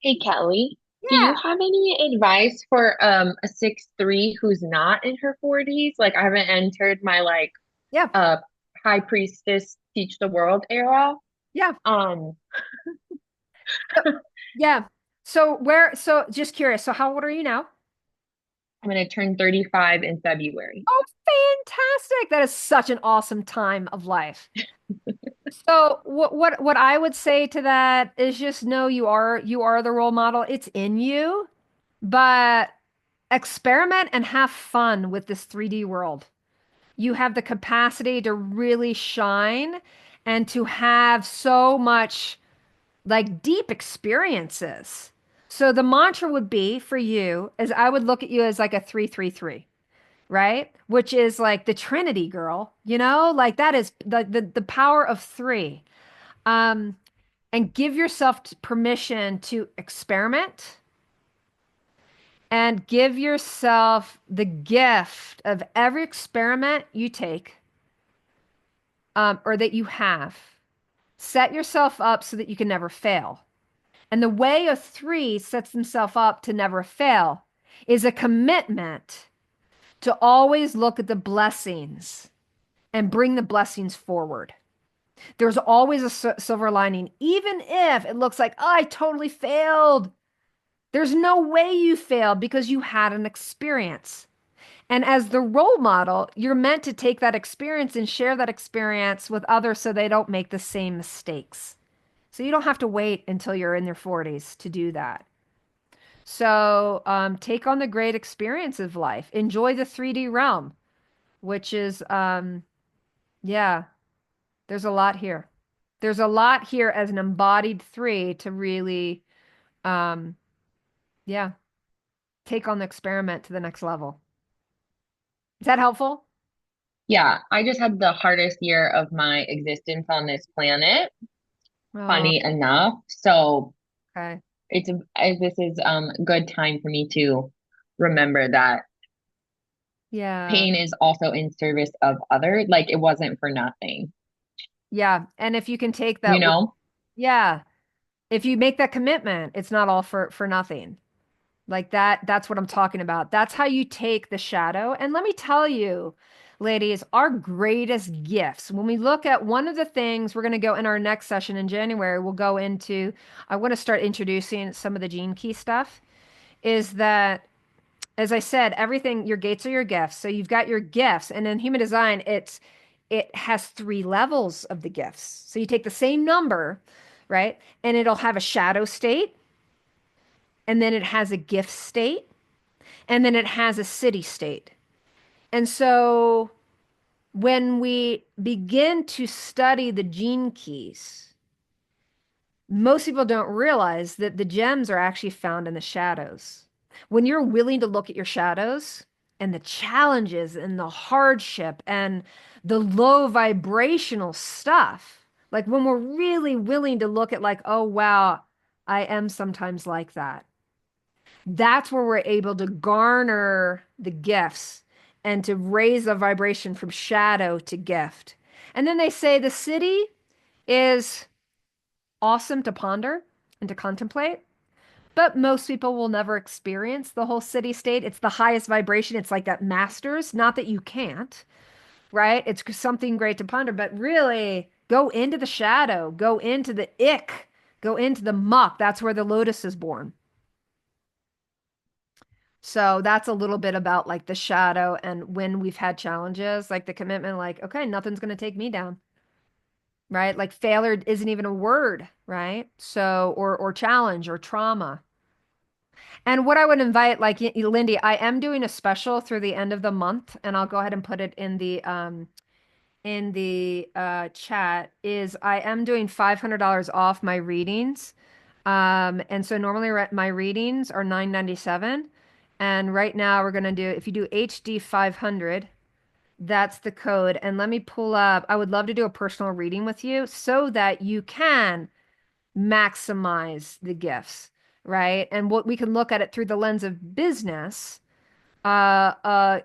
Hey, Kelly, do you Yeah. have any advice for a 6'3" who's not in her 40s? Like I haven't entered my like Yeah. uh high priestess teach the world era. Yeah. Um, So, yeah. So just curious. So how old are you now? I'm gonna turn 35 in February. Oh, fantastic. That is such an awesome time of life. So what I would say to that is just know you are the role model. It's in you, but experiment and have fun with this 3D world. You have the capacity to really shine and to have so much like deep experiences. So the mantra would be for you is I would look at you as like a 333, right? Which is like the Trinity girl, like that is the power of three. Um, and give yourself permission to experiment and give yourself the gift of every experiment you take or that you have. Set yourself up so that you can never fail. And the way a three sets himself up to never fail is a commitment to always look at the blessings and bring the blessings forward. There's always a silver lining, even if it looks like, oh, I totally failed. There's no way you failed because you had an experience. And as the role model, you're meant to take that experience and share that experience with others so they don't make the same mistakes. So you don't have to wait until you're in your 40s to do that. So take on the great experience of life. Enjoy the 3D realm, which is, yeah, there's a lot here. There's a lot here as an embodied three to really, um, Yeah. Take on the experiment to the next level. Is that helpful? Yeah, I just had the hardest year of my existence on this planet, Oh, funny enough. So okay. this is good time for me to remember that Yeah. pain is also in service of others. Like it wasn't for nothing, Yeah. And if you can take you that, know? yeah, if you make that commitment, it's not all for nothing. Like that's what I'm talking about. That's how you take the shadow. And let me tell you, ladies, our greatest gifts, when we look at one of the things we're going to go in our next session in January, we'll go into, I want to start introducing some of the gene key stuff, is that, as I said, everything, your gates are your gifts. So you've got your gifts. And in human design, it has three levels of the gifts. So you take the same number, right? And it'll have a shadow state, and then it has a gift state, and then it has a city state. And so when we begin to study the gene keys, most people don't realize that the gems are actually found in the shadows. When you're willing to look at your shadows and the challenges and the hardship and the low vibrational stuff, like when we're really willing to look at, like, oh, wow, I am sometimes like that. That's where we're able to garner the gifts and to raise the vibration from shadow to gift. And then they say the city is awesome to ponder and to contemplate, but most people will never experience the whole city state. It's the highest vibration. It's like that masters, not that you can't, right? It's something great to ponder, but really go into the shadow, go into the ick, go into the muck. That's where the lotus is born. So that's a little bit about like the shadow and when we've had challenges, like the commitment, like, okay, nothing's going to take me down, right? Like failure isn't even a word, right? So, or challenge or trauma. And what I would invite, like Lindy, I am doing a special through the end of the month, and I'll go ahead and put it in the chat, is I am doing $500 off my readings. And so normally my readings are $9.97. And right now we're going to do, if you do HD 500, that's the code. And let me pull up, I would love to do a personal reading with you so that you can maximize the gifts, right? And what we can look at it through the lens of business, uh, uh,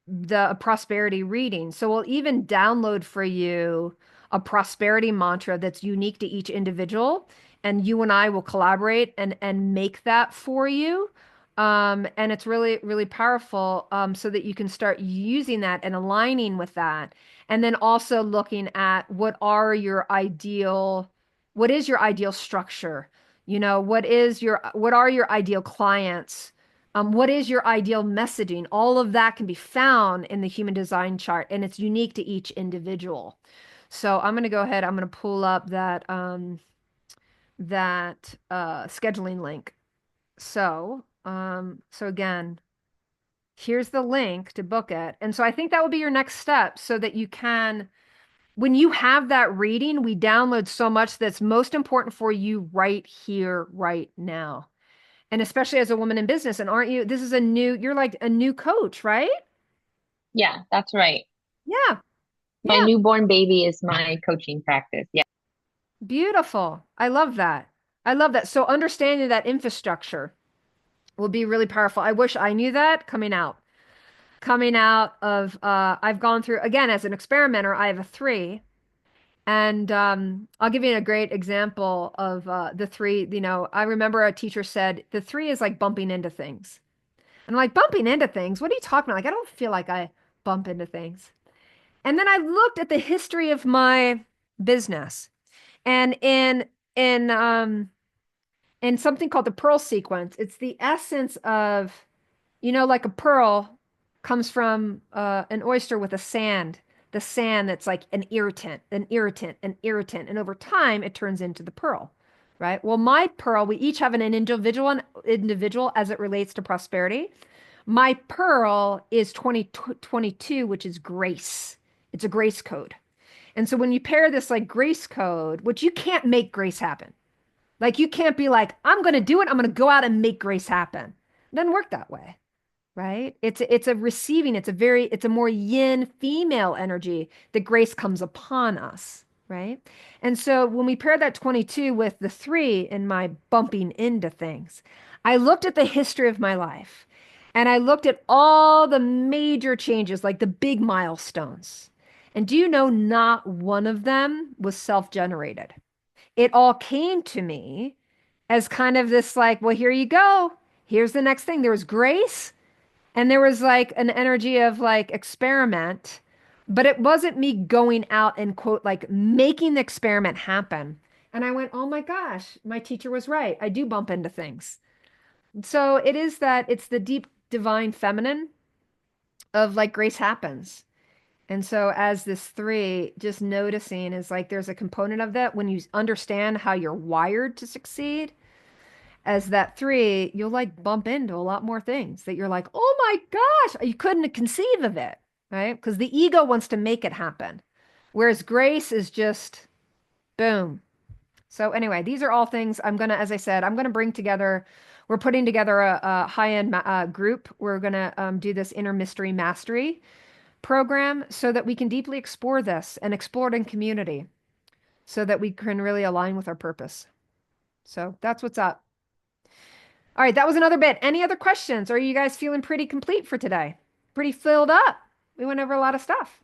the prosperity reading. So we'll even download for you a prosperity mantra that's unique to each individual, and you and I will collaborate and make that for you. And it's really, really powerful, so that you can start using that and aligning with that. And then also looking at what is your ideal structure? You know, what are your ideal clients? What is your ideal messaging? All of that can be found in the human design chart, and it's unique to each individual. So I'm going to go ahead. I'm going to pull up that scheduling link. So again, here's the link to book it. And so I think that will be your next step, so that you can, when you have that reading, we download so much that's most important for you right here, right now. And especially as a woman in business, and aren't you, this is you're like a new coach, right? Yeah, that's right. Yeah. My Yeah. newborn baby is my coaching practice. Yeah. Beautiful. I love that. I love that. So understanding that infrastructure will be really powerful. I wish I knew that coming out of, I've gone through, again, as an experimenter, I have a 3. And I'll give you a great example of the 3. You know, I remember a teacher said the 3 is like bumping into things. And I'm like, bumping into things? What are you talking about? Like, I don't feel like I bump into things. And then I looked at the history of my business, and in something called the pearl sequence, it's the essence of, like a pearl comes from an oyster with the sand that's like an irritant, an irritant, an irritant, and over time it turns into the pearl, right? Well, my pearl, we each have an individual as it relates to prosperity. My pearl is 2022, which is grace. It's a grace code. And so when you pair this like grace code, which you can't make grace happen, Like you can't be like, I'm going to do it. I'm going to go out and make grace happen. It doesn't work that way, right? It's a receiving. It's a more yin female energy that grace comes upon us, right? And so when we pair that 22 with the 3 in my bumping into things, I looked at the history of my life and I looked at all the major changes, like the big milestones. And do you know not one of them was self-generated? It all came to me as kind of this like, well, here you go. Here's the next thing. There was grace and there was like an energy of like experiment, but it wasn't me going out and quote, like making the experiment happen. And I went, oh my gosh, my teacher was right. I do bump into things. So it is that it's the deep divine feminine of like grace happens. And so, as this 3, just noticing is like there's a component of that when you understand how you're wired to succeed. As that 3, you'll like bump into a lot more things that you're like, oh my gosh, you couldn't conceive of it, right? Because the ego wants to make it happen, whereas grace is just boom. So, anyway, these are all things as I said, I'm gonna bring together. We're putting together a high-end group. We're gonna do this inner mystery mastery program so that we can deeply explore this and explore it in community so that we can really align with our purpose. So that's what's up. All right, that was another bit. Any other questions? Or are you guys feeling pretty complete for today? Pretty filled up. We went over a lot of stuff.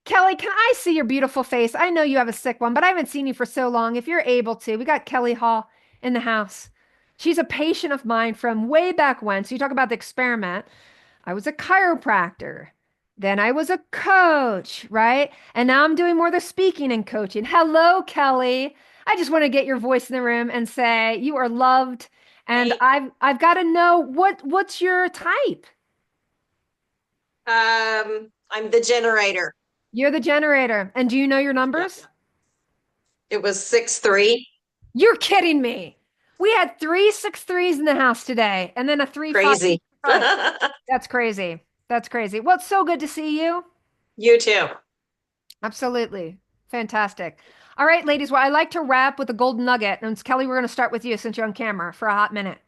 Kelly, can I see your beautiful face? I know you have a sick one, but I haven't seen you for so long. If you're able to, we got Kelly Hall in the house. She's a patient of mine from way back when. So you talk about the experiment. I was a chiropractor. Then I was a coach, right? And now I'm doing more of the speaking and coaching. Hello, Kelly. I just want to get your voice in the room and say you are loved. And Hey, I've got to know what's your type? I'm the generator. You're the generator. And do you know your Yeah. numbers? It was 6-3. You're kidding me. We had 3 6 3s in the house today, and then a 3 5 Crazy. 5. That's crazy. That's crazy. Well, it's so good to see you. You too. Absolutely. Fantastic. All right, ladies. Well, I like to wrap with a golden nugget. And Kelly, we're going to start with you since you're on camera for a hot minute.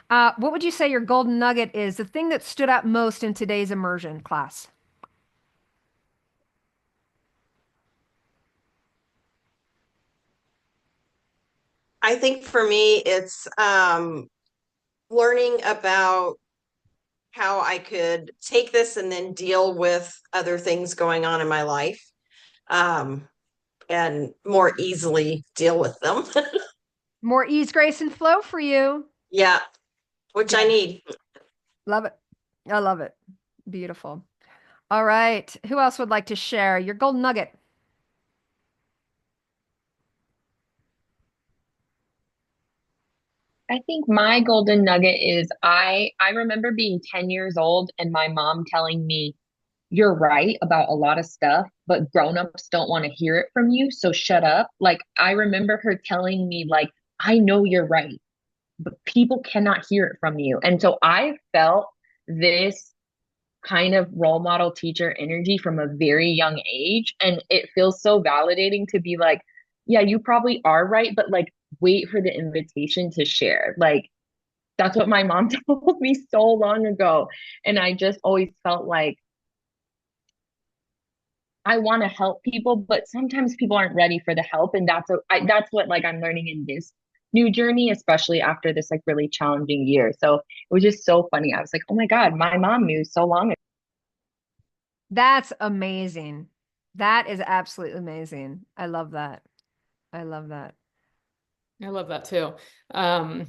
What would you say your golden nugget is? The thing that stood out most in today's immersion class? I think for me, it's learning about how I could take this and then deal with other things going on in my life, um, and more easily deal with them. More ease, grace, and flow for you. Yeah, which I Yeah. need. Love it. I love it. Beautiful. All right. Who else would like to share your golden nugget? I think my golden nugget is I remember being 10 years old and my mom telling me, "You're right about a lot of stuff, but grown-ups don't want to hear it from you, so shut up." Like I remember her telling me like, "I know you're right, but people cannot hear it from you." And so I felt this kind of role model teacher energy from a very young age. And it feels so validating to be like, yeah, you probably are right, but like, wait for the invitation to share. Like, that's what my mom told me so long ago. And I just always felt like I want to help people, but sometimes people aren't ready for the help. And that's what like I'm learning in this new journey, especially after this like really challenging year. So it was just so funny. I was like, oh my God, my mom knew so long. That's amazing. That is absolutely amazing. I love that. I love that. I love that too. Um,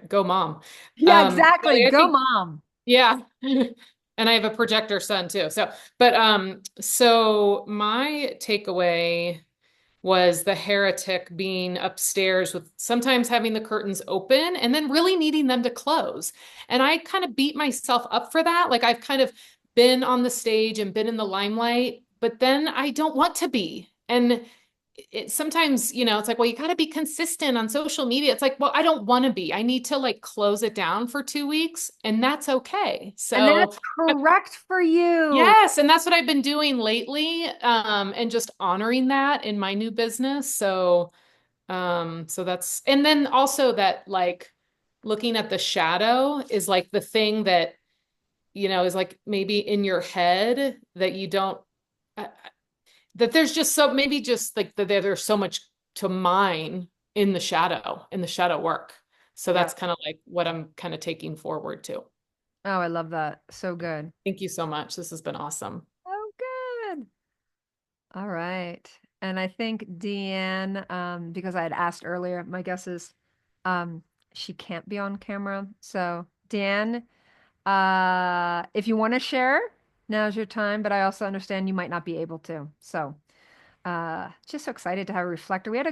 go mom. Yeah, exactly. Kelly, I Go think, mom. yeah. And I have a projector son too. So my takeaway was the heretic being upstairs with sometimes having the curtains open and then really needing them to close. And I kind of beat myself up for that. Like I've kind of been on the stage and been in the limelight, but then I don't want to be. And sometimes, it's like, well, you got to be consistent on social media. It's like, well, I don't want to be. I need to like close it down for 2 weeks, and that's okay. And So that's correct for you. yes, and that's what I've been doing lately, and just honoring that in my new business. So So that's, and then also that like looking at the shadow is like the thing that, is like maybe in your head that you don't, uh, that there's just so maybe just like that there's so much to mine in the shadow work. So Yeah. that's kind of like what I'm kind of taking forward to. Oh, I love that. So good. Thank you so much. This has been awesome. Oh, good. All right. And I think Deanne, because I had asked earlier, my guess is um, she can't be on camera. So, Deanne, if you want to share, now's your time, but I also understand you might not be able to. So, just so excited to have a reflector. We had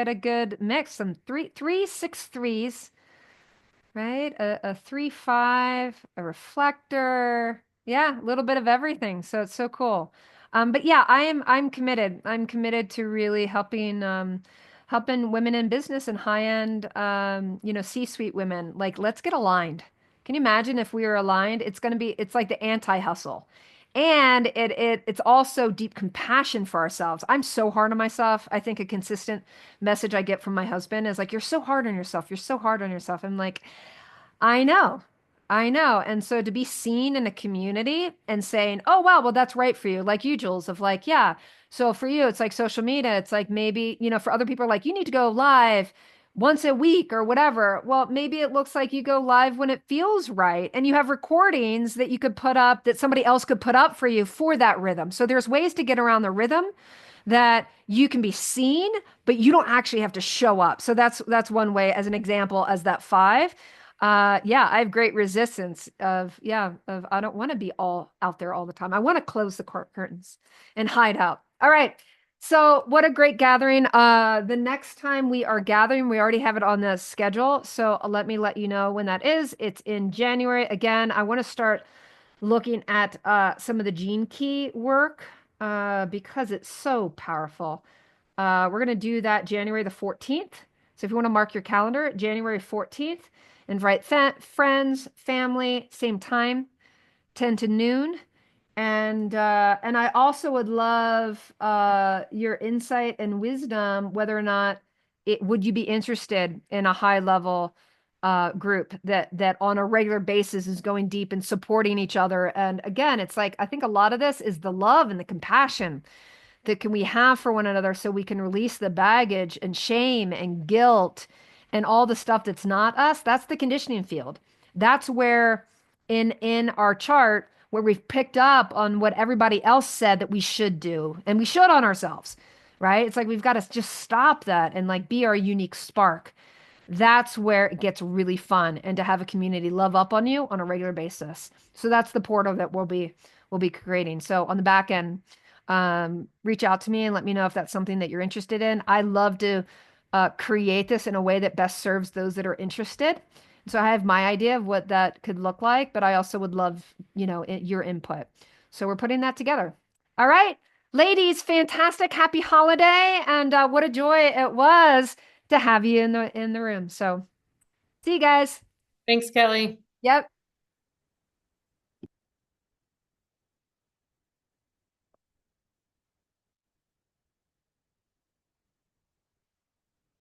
a good mix, some three, 6 3s, right? A 3 5, a reflector. Yeah, a little bit of everything. So it's so cool. But yeah, I'm committed. I'm committed to really helping women in business and high-end C-suite women. Like, let's get aligned. Can you imagine if we were aligned? It's like the anti-hustle. And it's also deep compassion for ourselves. I'm so hard on myself. I think a consistent message I get from my husband is like, "You're so hard on yourself. You're so hard on yourself." I'm like, I know. I know. And so to be seen in a community and saying, oh, wow, well, that's right for you. Like you, Jules, of like, yeah. So for you, it's like social media. It's like maybe, for other people, like you need to go live once a week or whatever. Well, maybe it looks like you go live when it feels right. And you have recordings that you could put up that somebody else could put up for you for that rhythm. So there's ways to get around the rhythm that you can be seen, but you don't actually have to show up. So that's one way as an example as that 5. Yeah, I have great resistance of I don't want to be all out there all the time. I want to close the curtains and hide out. All right. So what a great gathering. The next time we are gathering, we already have it on the schedule. So let me let you know when that is. It's in January. Again, I want to start looking at some of the gene key work because it's so powerful. We're going to do that January the 14th. So if you want to mark your calendar, January 14th, invite friends, family, same time, 10 to noon. And I also would love your insight and wisdom, whether or not would you be interested in a high level group that on a regular basis is going deep and supporting each other. And again, it's like I think a lot of this is the love and the compassion that can we have for one another so we can release the baggage and shame and guilt and all the stuff that's not us. That's the conditioning field. That's where in our chart where we've picked up on what everybody else said that we should do and we should on ourselves, right? It's like we've got to just stop that and like be our unique spark. That's where it gets really fun and to have a community love up on you on a regular basis. So that's the portal that we'll be creating. So on the back end, reach out to me and let me know if that's something that you're interested in. I love to create this in a way that best serves those that are interested. So I have my idea of what that could look like, but I also would love, your input. So we're putting that together. All right, ladies, fantastic, happy holiday, and what a joy it was to have you in the room. So see you guys. Thanks, Kelly. Yep.